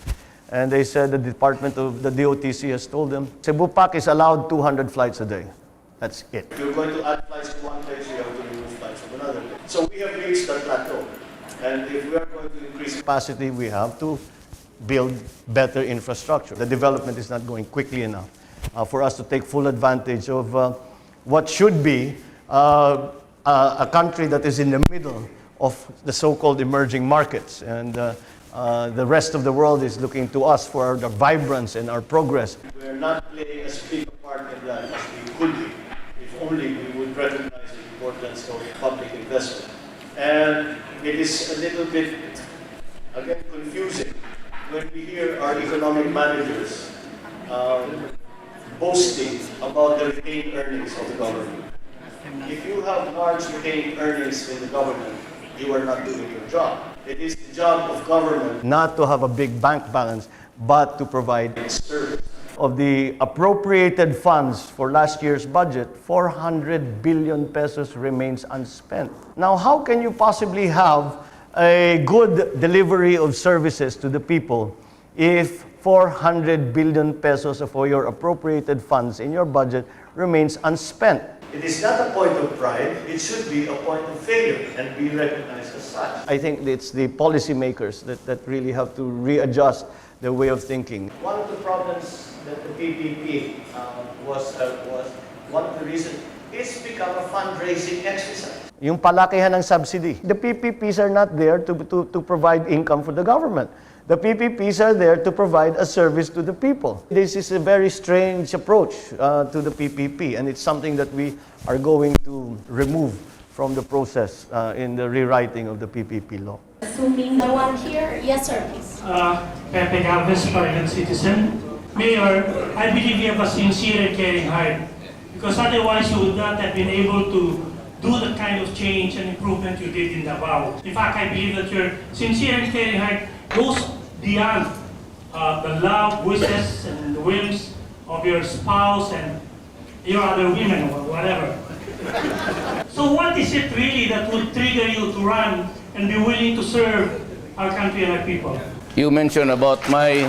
And they said the Department of the DOTC has told them, Cebu PAC is allowed 200 flights a day. That's it. If you're going to add flights to one place, you have to remove flights from another place. So we have reached that plateau. And if we are going to increase capacity, we have to build better infrastructure. The development is not going quickly enough for us to take full advantage of what should be a country that is in the middle of the so-called emerging markets. And the rest of the world is looking to us for our vibrance and our progress. We're not playing as big a part in that as we could be, if only we would recognize the importance of public investment. And it is a little bit, again, confusing when we hear our economic managers boasting about the retained earnings of the government. If you have large retained earnings in the government, you are not doing your job. It is the job of government not to have a big bank balance, but to provide service. Of the appropriated funds for last year's budget, 400 billion pesos remains unspent. Now, how can you possibly have a good delivery of services to the people if 400 billion pesos of your appropriated funds in your budget remains unspent? It is not a point of pride, it should be a point of failure and be recognized as such. I think it's the policymakers that really have to readjust their way of thinking. One of the problems that the PPP was one of the reasons it's become a fundraising exercise. Yung palakihan ng subsidy. The PPPs are not there to provide income for the government. The PPPs are there to provide a service to the people. This is a very strange approach to the PPP, and it's something that we are going to remove from the process in the rewriting of the PPP law. Assuming the one here, yes sir, please. Pepe Galvez, private citizen. Mayor, I believe you have a sincere and caring heart, because otherwise you would not have been able to do the kind of change and improvement you did in Davao. In fact, I believe that your sincere and caring heart goes beyond the love, wishes, and the whims of your spouse and your other women or whatever. So what is it really that would trigger you to run and be willing to serve our country and our people? You mentioned about my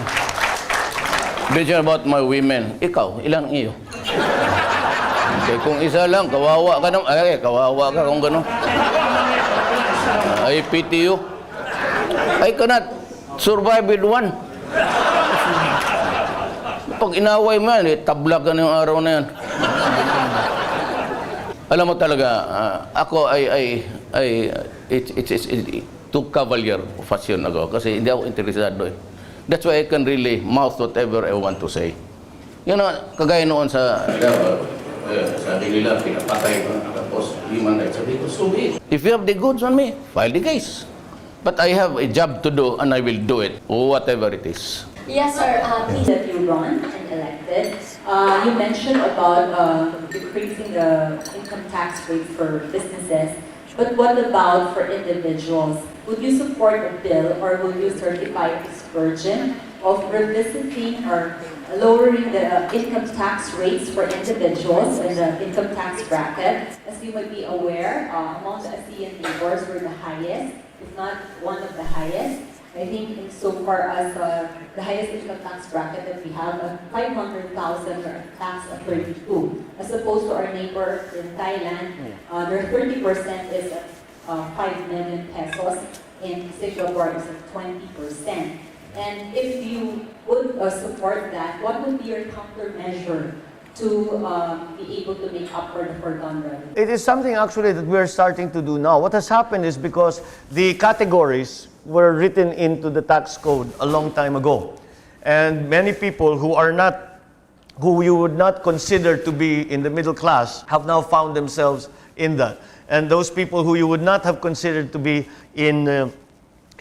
women. Ikaw, ilang iyo? Okay, kung isa lang, kawawa ka naman. Ay, kawawa ka kung gano'n. I pity you. I cannot survive with one. Pag inaway mo yan, tabla ka na yung araw na yan. Alam mo talaga, ako it's too cavalier fashion ako kasi hindi ako interesado eh. That's why I can really mouth whatever I want to say. Yun know, kagaya noon sa nila, pinapatay ko, tapos human rights. Sabi ko, so be it. If you have the goods on me, file the case. But I have a job to do and I will do it, whatever it is. Yes, sir. Please, that you run and elected, you mentioned about decreasing the income tax rate for businesses. But what about for individuals? Would you support a bill or will you certify this version of revisiting or lowering the income tax rates for individuals in the income tax bracket? As you might be aware, among the ASEAN neighbors, we're the highest, if not one of the highest. I think insofar as the highest income tax bracket that we have, 500,000 or tax at 32, as opposed to our neighbor in Thailand, their 30% is 5 million pesos, and Singapore is at 20%. And if you would support that, what would be your countermeasure to be able to make up for the foregone revenue? It is something actually that we are starting to do now. What has happened is because the categories were written into the tax code a long time ago. And many people who you would not consider to be in the middle class have now found themselves in that. And those people who you would not have considered to be in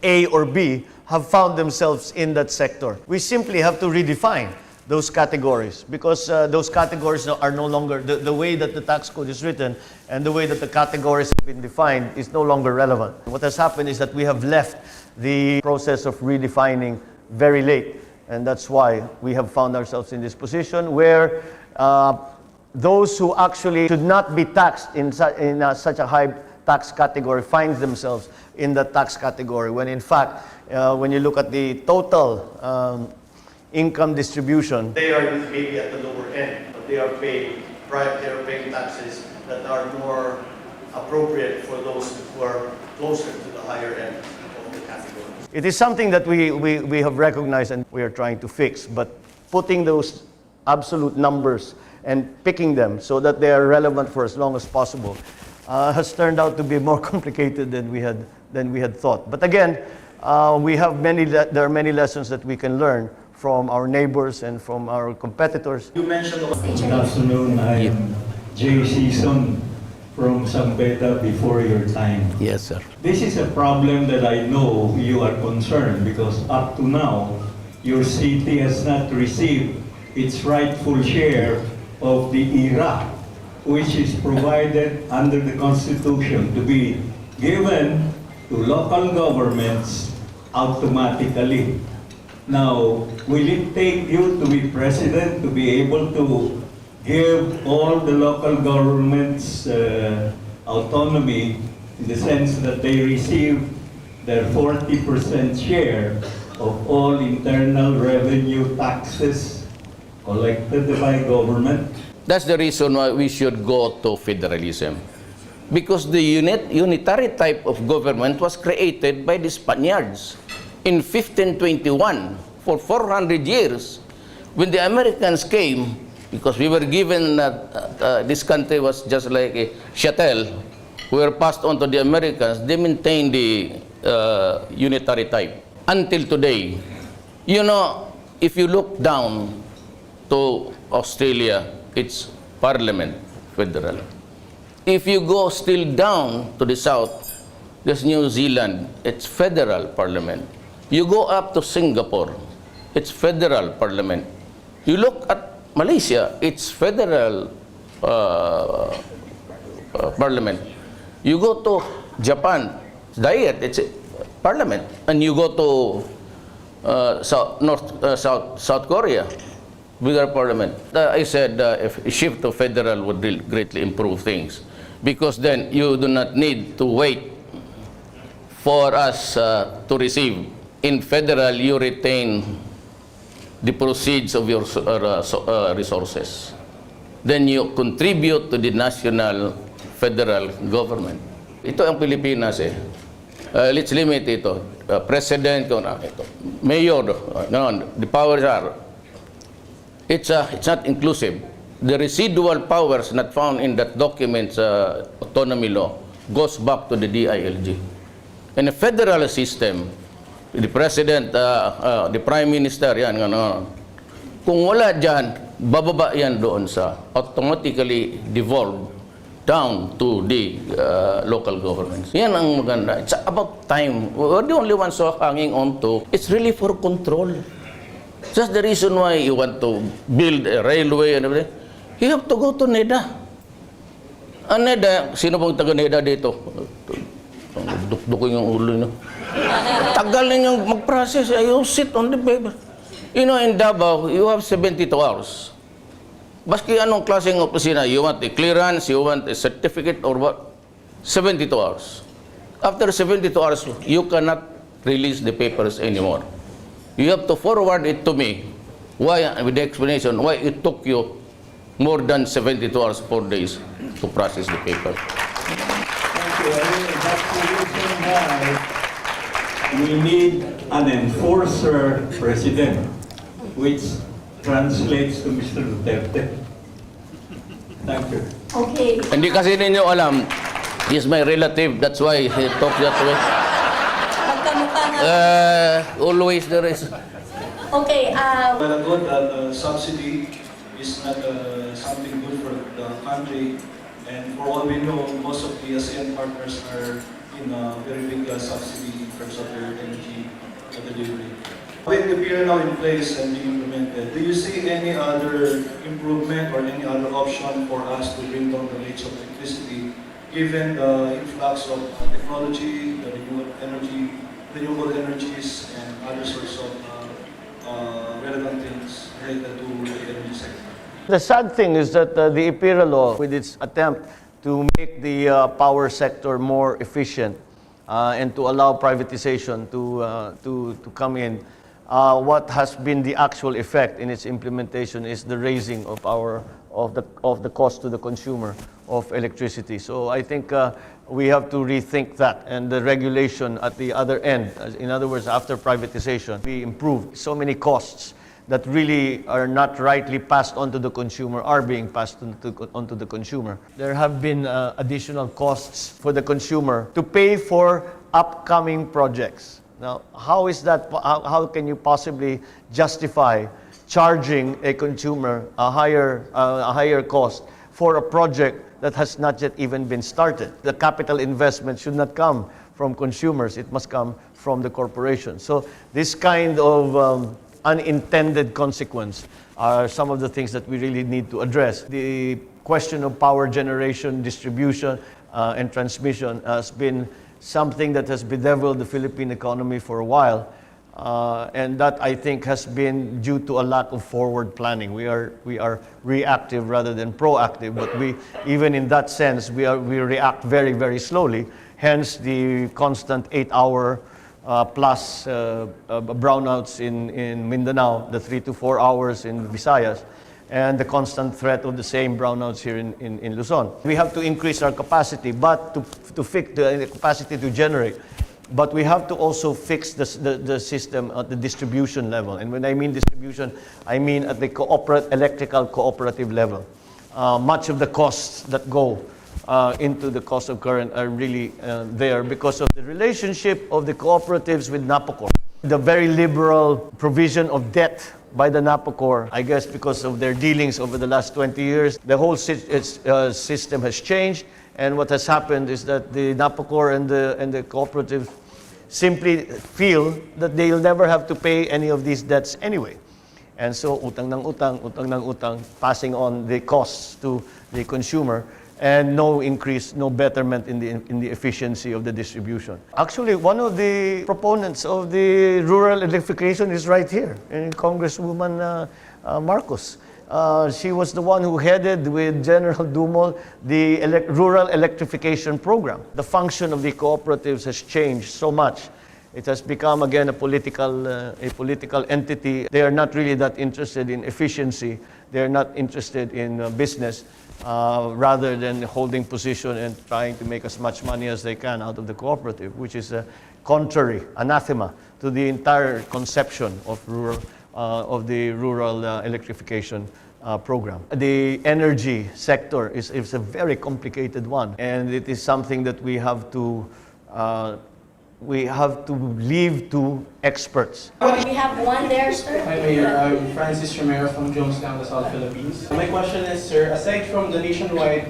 A or B have found themselves in that sector. We simply have to redefine those categories because those categories are no longer, the way that the tax code is written and the way that the categories have been defined is no longer relevant. What has happened is that we have left the process of redefining very late, and that's why we have found ourselves in this position where those who actually should not be taxed in such a high tax category find themselves in the tax category, when in fact, when you look at the total income distribution. They are maybe at the lower end, but they are paying taxes that are more appropriate for those who are closer to the higher end of the category. It is something that we have recognized and we are trying to fix, but putting those absolute numbers and picking them so that they are relevant for as long as possible has turned out to be more complicated than we had thought. But again, there are many lessons that we can learn from our neighbors and from our competitors. You mentioned good afternoon, I am Jay Season from Sambeta before your time. Yes, sir. This is a problem that I know you are concerned because up to now, your city has not received its rightful share of the IRA, which is provided under the Constitution to be given to local governments automatically. Now, will it take you to be president to be able to give all the local governments autonomy in the sense that they receive their 40% share of all internal revenue taxes collected by government? That's the reason why we should go to federalism. Because the unitary type of government was created by the Spaniards in 1521 for 400 years. When the Americans came, because we were given this country was just like a chattel, we were passed on to the Americans, they maintained the unitary type until today. You know, if you look down to Australia, it's parliament, federal. If you go still down to the south, there's New Zealand, it's federal parliament. You go up to Singapore, it's federal parliament. You look at Malaysia, it's federal parliament. You go to Japan, Diet, it's a parliament. And you go to South Korea, bigger parliament. I said if a shift to federal would greatly improve things, because then you do not need to wait for us to receive. In federal, you retain the proceeds of your resources. Then you contribute to the national federal government. Ito ang Pilipinas eh. Let's limit ito. President, mayor, the powers are. It's not inclusive. The residual powers not found in that document's autonomy law goes back to the DILG. In a federal system, the president, the prime minister, yan, kung wala dyan, bababa yan doon sa automatically devolved down to the local governments. Yan ang maganda. It's about time. We're the only ones who are hanging on to. It's really for control. That's the reason why you want to build a railway and everything. You have to go to NEDA. Ang NEDA, sino pong taga NEDA dito? Dukdukin yung ulo nyo. Tagal ninyong mag-process. You sit on the paper. You know, in Davao, you have 72 hours. Baski anong klaseng opisina, you want a clearance, you want a certificate or what? 72 hours. After 72 hours, you cannot release the papers anymore. You have to forward it to me. Why, with the explanation, why it took you more than 72 hours, 4 days to process the paper. Thank you. That's the reason why we need an enforcer president, which translates to Mr. Duterte. Thank you. Okay. Hindi kasi ninyo alam, he's my relative, that's why he talks that way. Magkamukha nga. Always there is. Okay. Well, good that subsidy is not something good for the country, and for all we know, most of the ASEAN partners are in a very big subsidy in terms of their energy delivery. With the bill now in place and being implemented, do you see any other improvement or any other option for us to bring down the rates of electricity, given the influx of technology, the renewable energies, and other sorts of relevant things related to the energy sector? The sad thing is that the IPIRA law, with its attempt to make the power sector more efficient and to allow privatization to come in, what has been the actual effect in its implementation is the raising of the cost to the consumer of electricity. So I think we have to rethink that, and the regulation at the other end, in other words, after privatization, we improved so many costs that really are not rightly passed on to the consumer are being passed onto the consumer. There have been additional costs for the consumer to pay for upcoming projects. Now, how is that? How can you possibly justify charging a consumer a higher cost for a project that has not yet even been started? The capital investment should not come from consumers; it must come from the corporation. So, this kind of unintended consequence are some of the things that we really need to address. The question of power generation, distribution, and transmission has been something that has bedeviled the Philippine economy for a while, and that I think has been due to a lack of forward planning. We are reactive rather than proactive, but even in that sense, we react very, very slowly. Hence the constant 8-hour plus brownouts in Mindanao, the 3 to 4 hours in Visayas, and the constant threat of the same brownouts here in Luzon. We have to increase our capacity, but to fix the capacity to generate. But we have to also fix the system at the distribution level. And when I mean distribution, I mean at the electrical cooperative level. Much of the costs that go into the cost of current are really there because of the relationship of the cooperatives with NAPOCOR. The very liberal provision of debt by the NAPOCOR, I guess because of their dealings over the last 20 years, the whole system has changed. And what has happened is that the NAPOCOR and the cooperatives simply feel that they'll never have to pay any of these debts anyway. And so utang ng utang, passing on the costs to the consumer, and no increase, no betterment in the efficiency of the distribution. Actually, one of the proponents of the rural electrification is right here, Congresswoman Marcos. She was the one who headed with General Dumol the rural electrification program. The function of the cooperatives has changed so much. It has become again a political entity. They are not really that interested in efficiency. They are not interested in business. Rather than holding position and trying to make as much money as they can out of the cooperative, which is contrary, anathema, to the entire conception of the rural electrification program. The energy sector is a very complicated one, and it is something that we have to leave to experts. We have one there, sir. Hi, Mayor. I'm Francis Romero from Jonestown, the South Philippines. My question is, sir, aside from the nationwide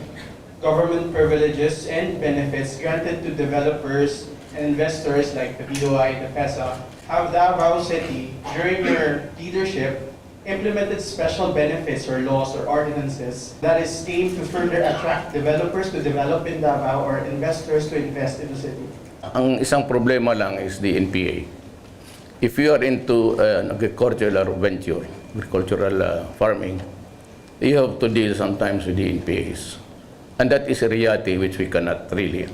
government privileges and benefits granted to developers and investors like the BOI, the PESA, have Davao City, during your leadership, implemented special benefits or laws or ordinances that is aimed to further attract developers to develop in Davao or investors to invest in the city? Ang isang problema lang is the NPA. If you are into agricultural venture, agricultural farming, you have to deal sometimes with the NPAs. And that is a reality which we cannot really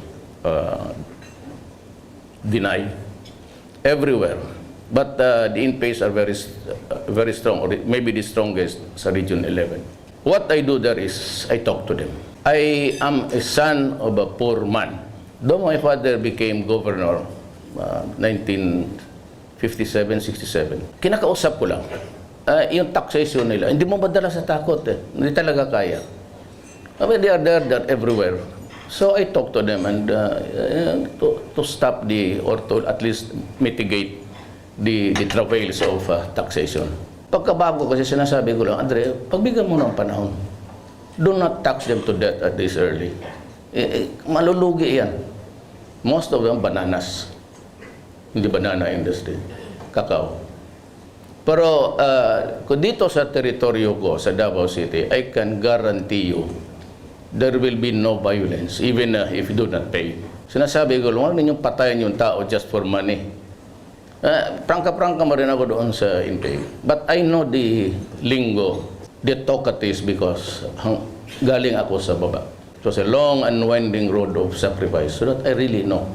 deny everywhere. But the NPAs are very strong, or maybe the strongest sa Region 11. What I do there is I talk to them. I am a son of a poor man. Though my father became governor 1957-67, kinakausap ko lang. Yung taxation nila, hindi mo madala sa takot eh. Hindi talaga kaya. I mean, they are there everywhere. So I talk to them and to stop or to at least mitigate the travails of taxation. Pagkabago kasi sinasabi ko lang, Andre, pagbigyan mo ng panahon. Do not tax them to death at this early. Malulugi yan. Most of them bananas. Hindi banana industry. Kakao. Pero kung dito sa teritoryo ko, sa Davao City, I can guarantee you there will be no violence, even if you do not pay. Sinasabi ko, huwag ninyong patayin yung tao just for money. Prangka-prangka mo rin ako doon sa NPA. But I know the lingo, the talkatives, because galing ako sa baba. It was a long and winding road of sacrifice, so that I really know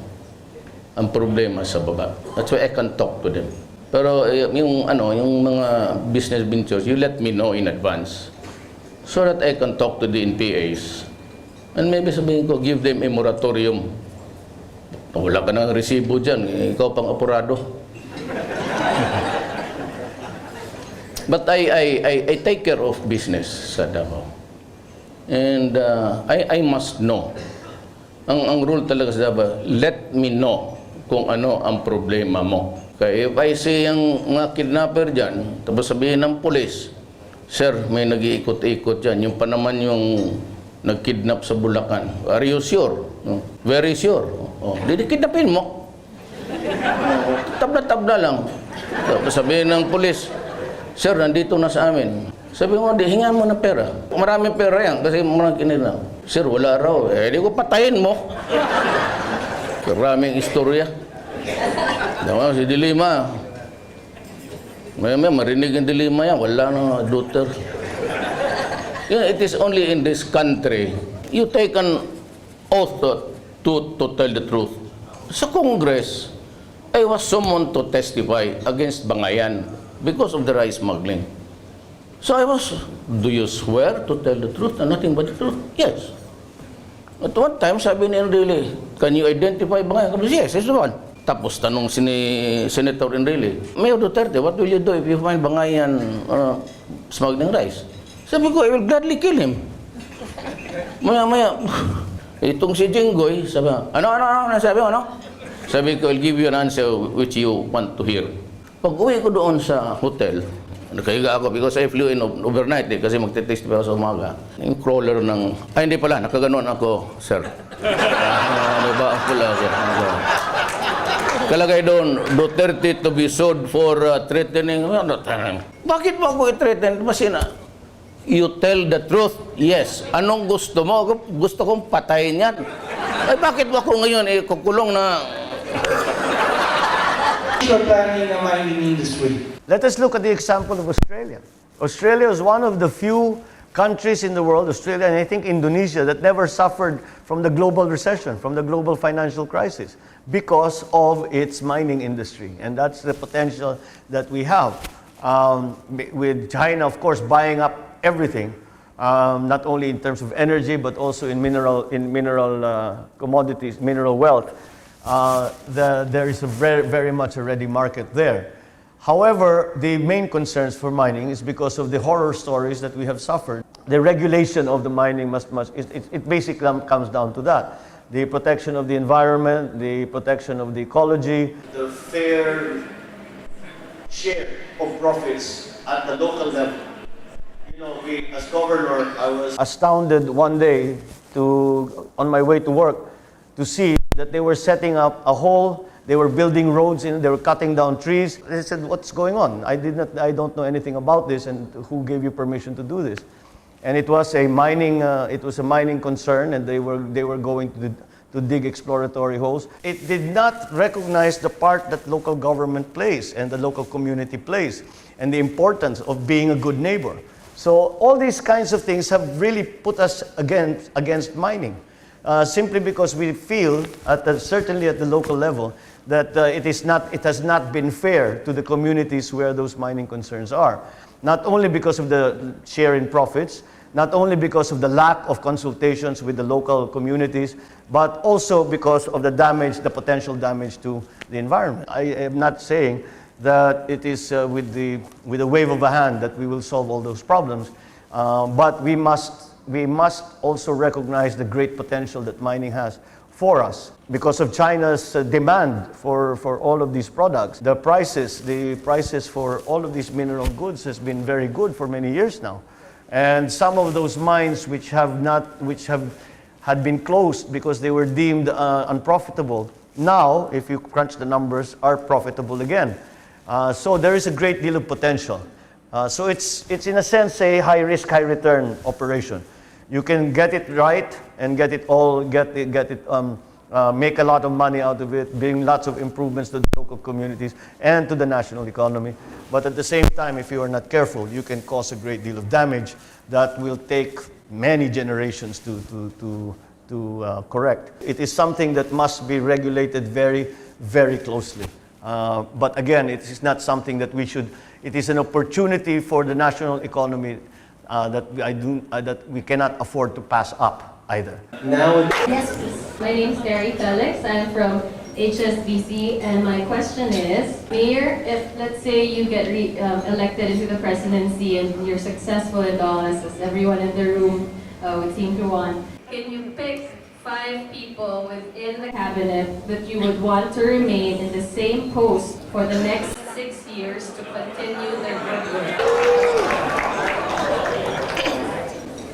ang problema sa baba. That's why I can talk to them. Pero yung mga business ventures, you let me know in advance so that I can talk to the NPAs. And maybe sabihin ko, give them a moratorium. Wala ka ng resibo dyan, ikaw pang apurado. But I take care of business sa Davao. And I must know. Ang rule talaga sa Davao, let me know kung ano ang problema mo. Kaya if I see yung mga kidnapper dyan, tapos sabihin ng pulis, sir, may nag-iikot-ikot dyan. Yung pa naman yung nag-kidnap sa Bulacan. Are you sure? Very sure. Kidnapin mo. Tabla-tabla lang. Tapos sabihin ng pulis, sir, nandito na sa amin. Sabi mo, hingan mo ng pera. Maraming pera yan kasi marang kinila. Sir, wala raw. Di ko patayin mo. Maraming istorya. Si Dilima. May marinig ang Dilima yan. Wala na Duterte. It is only in this country you take an oath to tell the truth. Sa Congress, I was summoned to testify against Bangayan because of the rice smuggling. So I was, do you swear to tell the truth and nothing but the truth? Yes. At one time, sabi ni Enrile, can you identify Bangayan? Yes, it's the one. Tapos tanong si Senator Enrile, Mayor Duterte, what will you do if you find Bangayan smuggling rice? Sabi ko, I will gladly kill him. Maya-maya, itong si Jinggoy, sabi, ano, sabi mo, ano? Sabi ko, I'll give you an answer which you want to hear. Pag uwi ko doon sa hotel, nakahiga ako because I flew in overnight kasi magte-test pa ako sa umaga. Yung crawler ng, hindi pala, nakaganon ako, sir. Diba, pala, sir. Kalagay doon, Duterte to be sued for threatening. Bakit mo ako i-threaten? Masina, you tell the truth, yes. Anong gusto mo? Gusto kong patayin yan. Ay, bakit mo ako ngayon kukulong na... You're planning a mining industry. Let us look at the example of Australia. Australia is one of the few countries in the world, Australia and I think Indonesia, that never suffered from the global recession, from the global financial crisis, because of its mining industry. And that's the potential that we have. With China, of course, buying up everything, not only in terms of energy, but also in mineral commodities, mineral wealth. There is a very much a ready market there. However, the main concerns for mining is because of the horror stories that we have suffered. The regulation of the mining it basically comes down to that. The protection of the environment, the protection of the ecology. The fair share of profits at the local level. You know, as governor, I was astounded one day on my way to work to see that they were setting up a whole. They were building roads, they were cutting down trees. I said, what's going on? I don't know anything about this, and who gave you permission to do this? And it was a mining concern, and they were going to dig exploratory holes. It did not recognize the part that local government plays and the local community plays, and the importance of being a good neighbor. So all these kinds of things have really put us against mining. Simply because we feel, certainly at the local level, that it has not been fair to the communities where those mining concerns are. Not only because of the share in profits, not only because of the lack of consultations with the local communities, but also because of the potential damage to the environment. I am not saying that it is with a wave of a hand that we will solve all those problems, but we must also recognize the great potential that mining has for us. Because of China's demand for all of these products, the prices for all of these mineral goods has been very good for many years now. And some of those mines which had been closed because they were deemed unprofitable, now, if you crunch the numbers, are profitable again. So there is a great deal of potential. So it's in a sense a high risk, high return operation. You can get it right and make a lot of money out of it, bring lots of improvements to the local communities and to the national economy. But at the same time, if you are not careful, you can cause a great deal of damage that will take many generations to correct. It is something that must be regulated very, very closely. But again, it is not something that we should, it is an opportunity for the national economy that we cannot afford to pass up either. Yes, please. My name is Terry Felix. I'm from HSBC, and my question is, Mayor, if let's say you get elected into the presidency and you're successful in Dallas, as everyone in the room would seem to want, can you pick 5 people within the cabinet that you would want to remain in the same post for the next 6 years to continue their good work?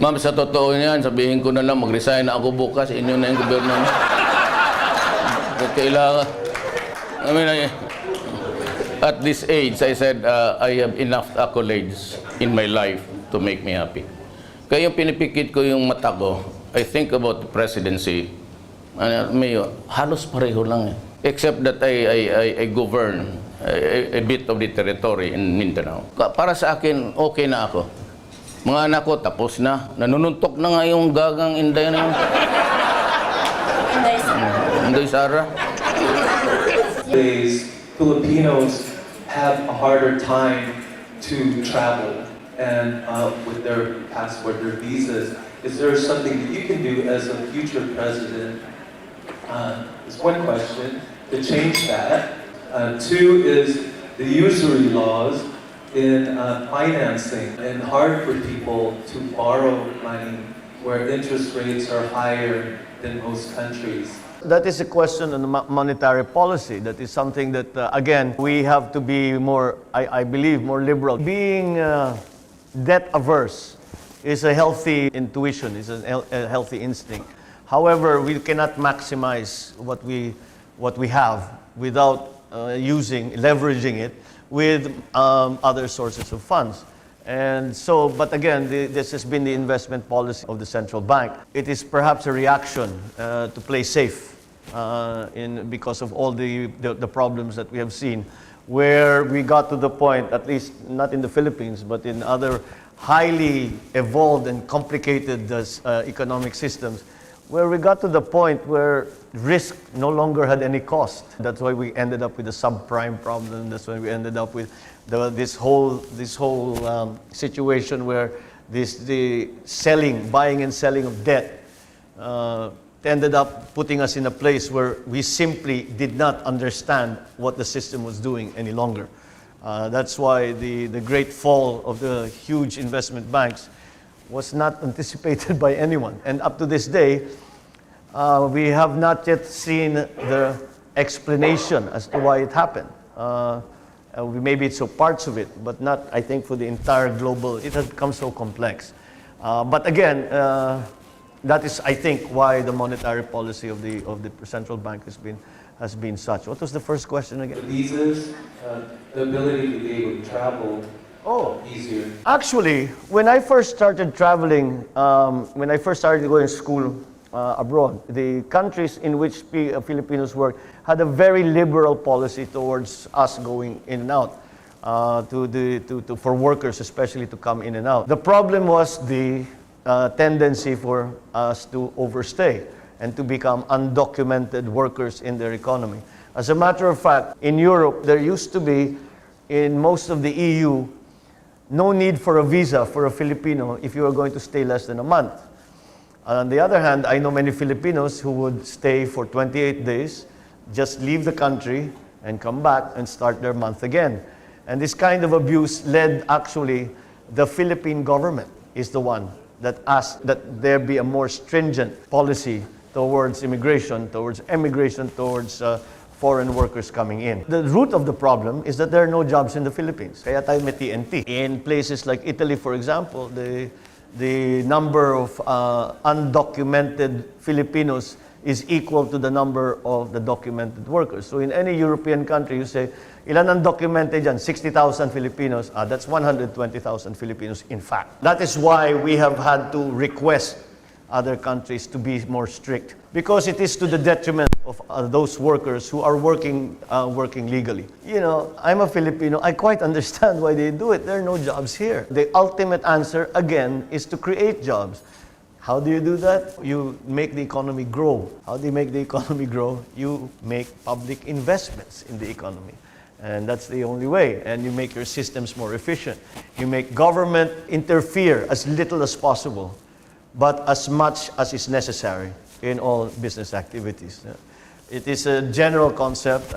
Ma'am, sa totoo niyan, sabihin ko na lang, mag-resign na ako bukas, inyo na yung gobyerno niyo. Kailangan, at this age, I said, I have enough accolades in my life to make me happy. Kaya yung pinipikit ko yung mata ko, I think about the presidency, halos pareho lang eh. Except that I govern a bit of the territory in Mindanao. Para sa akin, okay na ako. Mga anak ko, tapos na. Nanununtok na nga yung gagang Inday na yun. Inday Sara. Days, Filipinos have a harder time to travel and with their passport, their visas. Is there something that you can do as a future president? Is one question to change that. 2 is the usury laws in financing, and hard for people to borrow money where interest rates are higher than most countries. That is a question on monetary policy. That is something that, again, we have to be more, I believe, more liberal. Being debt averse is a healthy intuition, is a healthy instinct. However, we cannot maximize what we have without leveraging it with other sources of funds. And so, but again, this has been the investment policy of the central bank. It is perhaps a reaction to play safe because of all the problems that we have seen, where we got to the point, at least not in the Philippines, but in other highly evolved and complicated economic systems, where we got to the point where risk no longer had any cost. That's why we ended up with the subprime problem. That's why we ended up with this whole situation where the buying and selling of debt ended up putting us in a place where we simply did not understand what the system was doing any longer. That's why the great fall of the huge investment banks was not anticipated by anyone. And up to this day, we have not yet seen the explanation as to why it happened. Maybe it's so parts of it, but not, I think, for the entire global. It has become so complex. But again, that is, I think, why the monetary policy of the central bank has been such. What was the first question again? The visas, the ability to be able to travel easier. Actually, when I first started traveling, when I first started going to school abroad, the countries in which Filipinos worked had a very liberal policy towards us going in and out, for workers especially to come in and out. The problem was the tendency for us to overstay and to become undocumented workers in their economy. As a matter of fact, in Europe, there used to be, in most of the EU, no need for a visa for a Filipino if you are going to stay less than a month. On the other hand, I know many Filipinos who would stay for 28 days, just leave the country and come back and start their month again. And this kind of abuse led, actually, the Philippine government is the one that asked that there be a more stringent policy towards immigration, towards emigration, towards foreign workers coming in. The root of the problem is that there are no jobs in the Philippines. Kaya tayo may TNT. In places like Italy, for example, the number of undocumented Filipinos is equal to the number of the documented workers. So in any European country, you say, ilan ang documented dyan? 60,000 Filipinos. That's 120,000 Filipinos, in fact. That is why we have had to request other countries to be more strict, because it is to the detriment of those workers who are working legally. You know, I'm a Filipino. I quite understand why they do it. There are no jobs here. The ultimate answer, again, is to create jobs. How do you do that? You make the economy grow. How do you make the economy grow? You make public investments in the economy. And that's the only way. And you make your systems more efficient. You make government interfere as little as possible, but as much as is necessary in all business activities. It is a general concept.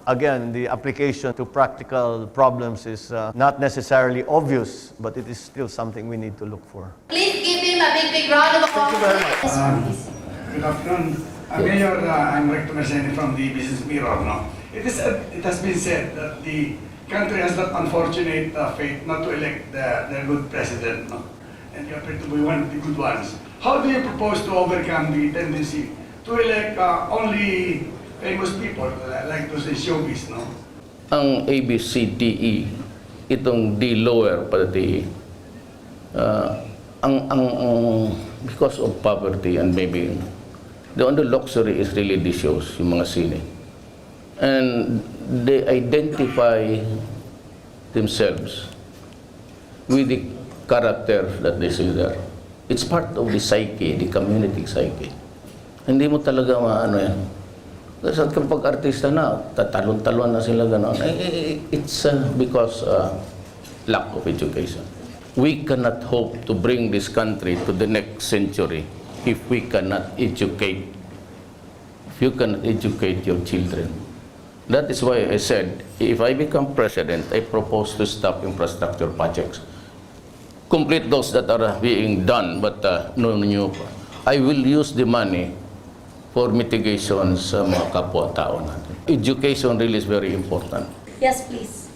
Again, the application to practical problems is not necessarily obvious, but it is still something we need to look for. Please give him a big round of applause. Thank you very much. Good afternoon. Mayor, I'm Rector Merceni from the Business Mirror. No? It has been said that the country has that unfortunate fate not to elect their good president. No? And you appear to be one of the good ones. How do you propose to overcome the tendency to elect only famous people, like those in showbiz, no? Ang ABCDE, itong D lower para the because of poverty and maybe the only luxury is really the shows, yung mga sine. And they identify themselves with the character that they see there. It's part of the psyche, the community psyche. Hindi mo talaga maano yan. Kasi kapag artista na, tatalon-talon na sila gano'n. It's because lack of education. We cannot hope to bring this country to the next century if we cannot educate. If you cannot educate your children. That is why I said, if I become president, I propose to stop infrastructure projects. Complete those that are being done, but no new. I will use the money for mitigation sa mga kapwa-tao natin. Education really is very important. Yes, please.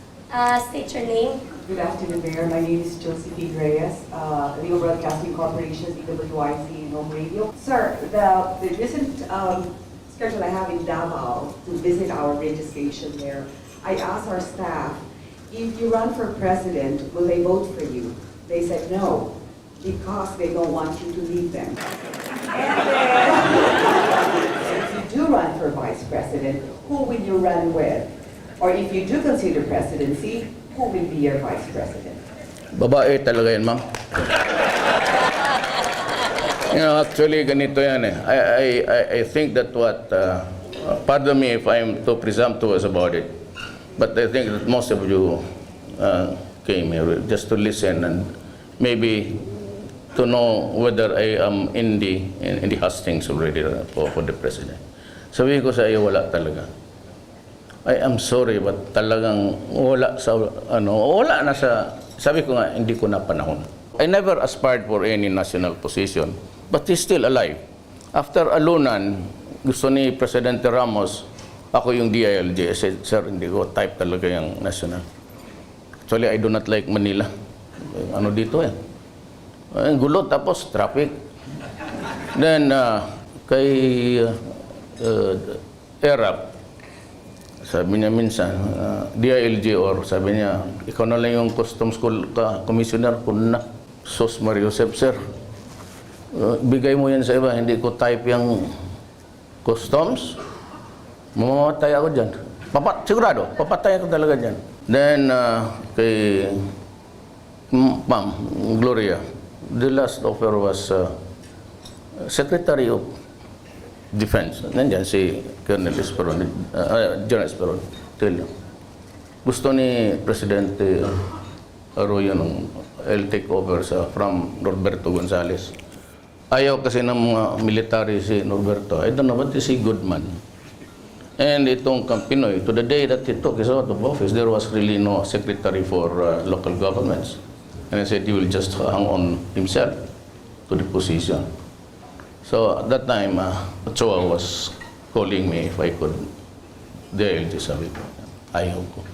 State your name. Good afternoon, Mayor. My name is Josephine Reyes, Legal Broadcasting Corporation, DWIC, Home Radio. Sir, the recent schedule I have in Davao to visit our radio station there, I asked our staff, if you run for president, will they vote for you? They said no, because they don't want you to leave them. And then, if you do run for vice president, who will you run with? Or if you do consider presidency, who will be your vice president? Babae talaga yan, ma'am. You know, actually, ganito yan eh. I think that what, pardon me if I'm too presumptuous about it, but I think that most of you came here just to listen and maybe to know whether I am in the hustings already for the president. Sabihin ko sa iyo, wala talaga. I am sorry, but talagang wala sa, wala na sa, sabi ko nga, hindi ko na panahon. I never aspired for any national position, but he's still alive. After alunan, gusto ni Presidente Ramos, ako yung DILG. I said, sir, hindi ko type talaga yung national. Actually, I do not like Manila. Ano dito eh. Ang gulo, tapos traffic. Then, kay ERAP, sabi niya minsan, DILG or sabi niya, ikaw na lang yung customs commissioner ko na. Sos Mario Joseph, sir. Bigay mo yan sa iba, hindi ko type yung customs. Mamamatay ako dyan. Sigurado, papatay ako talaga dyan. Then, kay Ma'am Gloria, the last offer was Secretary of Defense. Nandyan si Colonel Esperon, General Esperon. Gusto ni Presidente Arroyo nung I'll take over from Norberto Gonzales. Ayaw kasi ng mga military si Norberto. I don't know, but is he good man? And itong Pinoy, to the day that he took his out of office, there was really no secretary for local governments. And I said he will just hang on himself to the position. So at that time, Ochoa was calling me if I could DILG, sabi ko. Ayaw ko.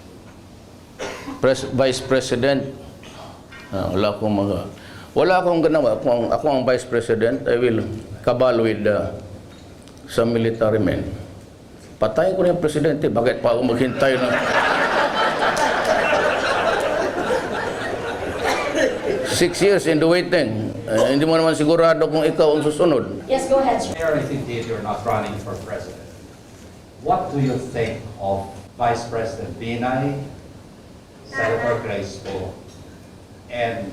Vice President, wala akong ganawa. Kung ako ang Vice President, I will cabal with some military men. Patayin ko na yung Presidente. Bakit pa ako maghintay na? 6 years in the waiting. Hindi mo naman sigurado kung ikaw ang susunod. Yes, go ahead, sir. Mayor, if indeed you're not running for president, what do you think of Vice President Binay, Senator Grace Poe, and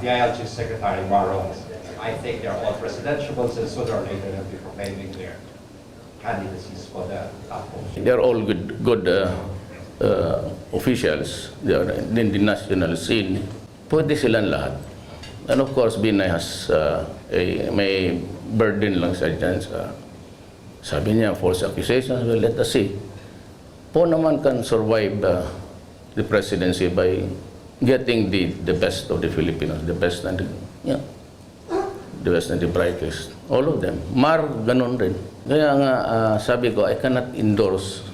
the ILG Secretary Marong? I think they're all presidentiables, and sooner or later they'll be proclaiming their candidacies for the top post. They're all good officials, the national scene, pwede silang lahat. And of course, Binay has may burden lang sa dyan sa, sabi niya, false accusations. Well, let us see. Po naman can survive the presidency by getting the best of the Filipinos, the best and the best and the brightest. All of them. Mar, ganun rin. Kaya nga, sabi ko, I cannot endorse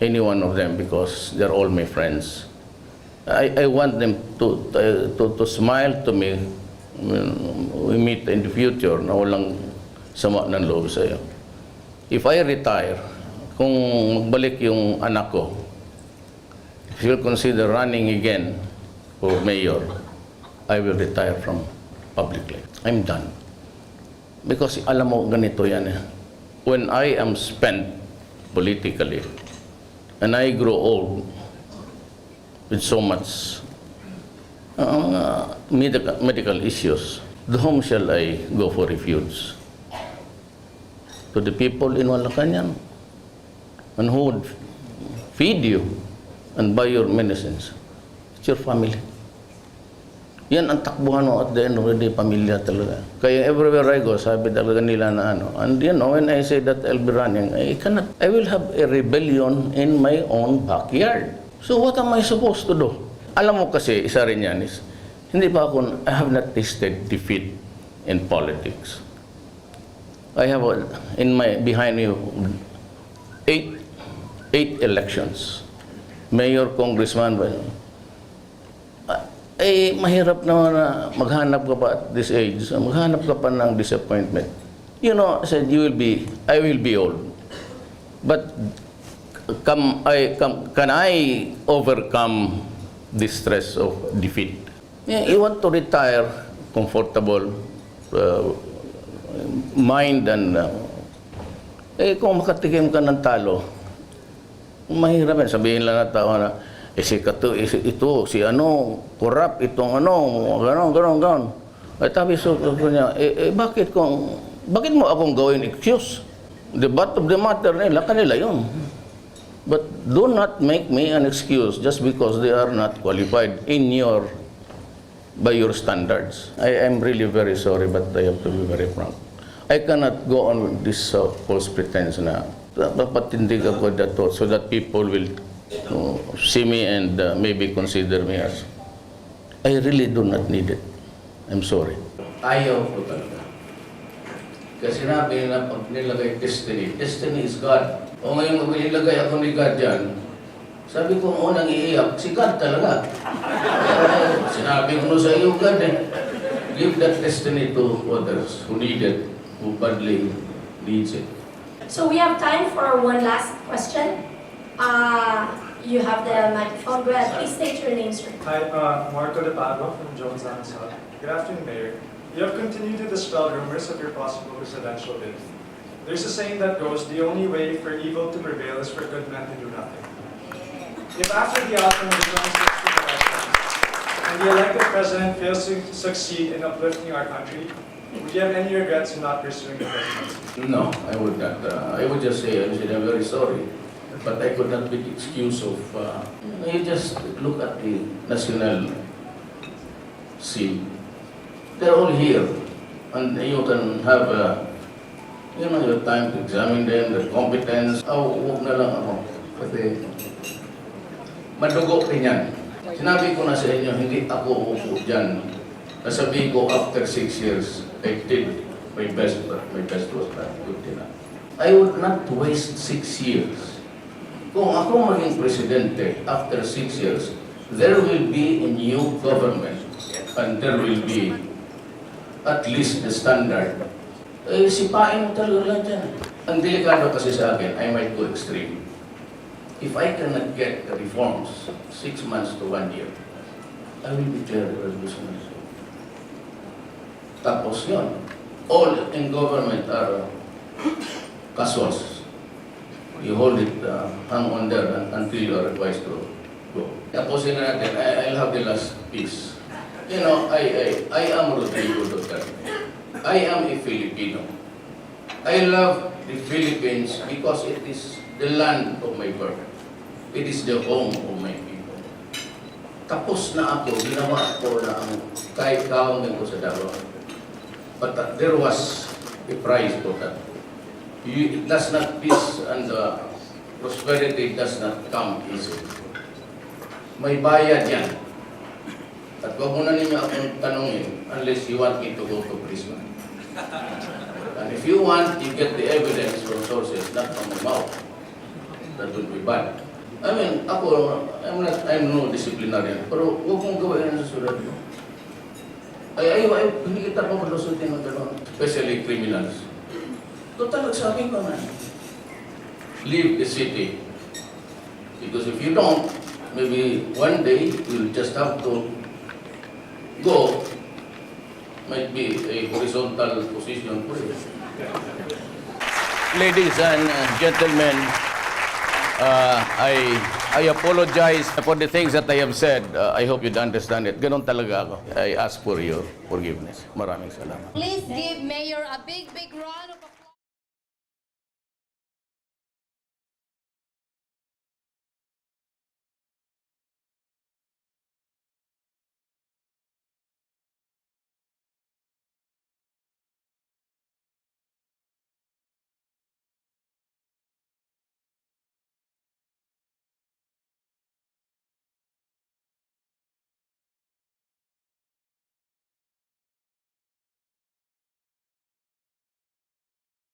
any one of them because they're all my friends. I want them to smile to me when we meet in the future na walang sama ng loob sa'yo. If I retire, kung magbalik yung anak ko, if you'll consider running again for mayor, I will retire from public life. I'm done. Because alam mo, ganito yan eh. When I am spent politically, and I grow old with so much medical issues, to whom shall I go for refuge? To the people in Malacanang, and who would feed you and buy your medicines? It's your family. Yan ang takbuhan mo at the end of the day, pamilya talaga. Kaya everywhere I go, sabi talaga nila na ano. And you know, when I say that I'll be running, I will have a rebellion in my own backyard. So what am I supposed to do? Alam mo kasi, isa rin yan is, hindi pa ako, I have not tasted defeat in politics. I have, behind me, eight elections. Mayor, congressman, mahirap naman na maghanap ka pa at this age. Maghanap ka pa ng disappointment. You know, I said, I will be old. But can I overcome the stress of defeat? Yeah, you want to retire comfortable, mind and kung makatikim ka ng talo, mahirap yan. Sabihin lang na tao na, ito, si ano, corrupt, itong ano, ganon. Ay tabi so niya, bakit mo akong gawin excuse? The bottom of the matter nila, kanila yun. But do not make me an excuse just because they are not qualified by your standards. I am really very sorry, but I have to be very frank. I cannot go on with this false pretense na patindig ako dato so that people will see me and maybe consider me as. I really do not need it. I'm sorry. Ayaw ko talaga. Kasi sinabi nila pag nilagay destiny is God. O ngayon nilagay ako ni God dyan, sabi ko unang iiyak, si God talaga. Sinabi ko sa iyo, God, give that destiny to others who need it, who badly needs it. So we have time for one last question. You have the microphone. Go ahead. Please state your name, sir. Hi, Marco De Pablo from Jones Ansel. Good afternoon, Mayor. You have continued to dispel rumors of your possible presidential bid. There's a saying that goes, the only way for evil to prevail is for good men to do nothing. If after the outcome of the 2016 elections and the elected president fails to succeed in uplifting our country, would you have any regrets in not pursuing the presidency? No, I would not. I would just say I'm very sorry. But I could not be excused of, you just look at the national scene. They're all here. And you can have, your time to examine them, their competence. Huwag na lang ako. Kasi, madugo rin yan. Sinabi ko na sa inyo, hindi ako uupo dyan. Nasabi ko, after 6 years, I did my best, but my best was not good enough. I would not waste 6 years. Kung ako maging presidente, after 6 years, there will be a new government and there will be at least the standard. Sipain mo talaga lang dyan. Ang delikado kasi sa akin, I might go extreme. If I cannot get the reforms 6 months to 1 year, I will declare the revolutionary. Tapos yun, all in government are casuals. You hold it, hang on there until you are advised to go. Tapusin na natin, I'll have the last piece. You know, I am Rodrigo Duterte. I am a Filipino. I love the Philippines because it is the land of my birth. It is the home of my people. Tapos na ako, ginawa ko na ang kahit kaungan ko sa Davao. But there was a price for that. It does not, peace and prosperity does not come easy. May bayad yan. At huwag mo na ninyo akong tanongin unless you want me to go to prison. And if you want, you get the evidence from sources, not from my mouth. That would be bad. I mean, I'm no disciplinarian, pero huwag mong gawin ang susunod mo. Hindi kita ko malusutin ng gano'n, especially criminals. Total, sabi ko na, leave the city. Because if you don't, maybe one day, you'll just have to go, might be a horizontal position for you. Ladies and gentlemen, I apologize for the things that I have said. I hope you'd understand it. Ganon talaga ako. I ask for your forgiveness. Maraming salamat. Please give Mayor a big round of applause.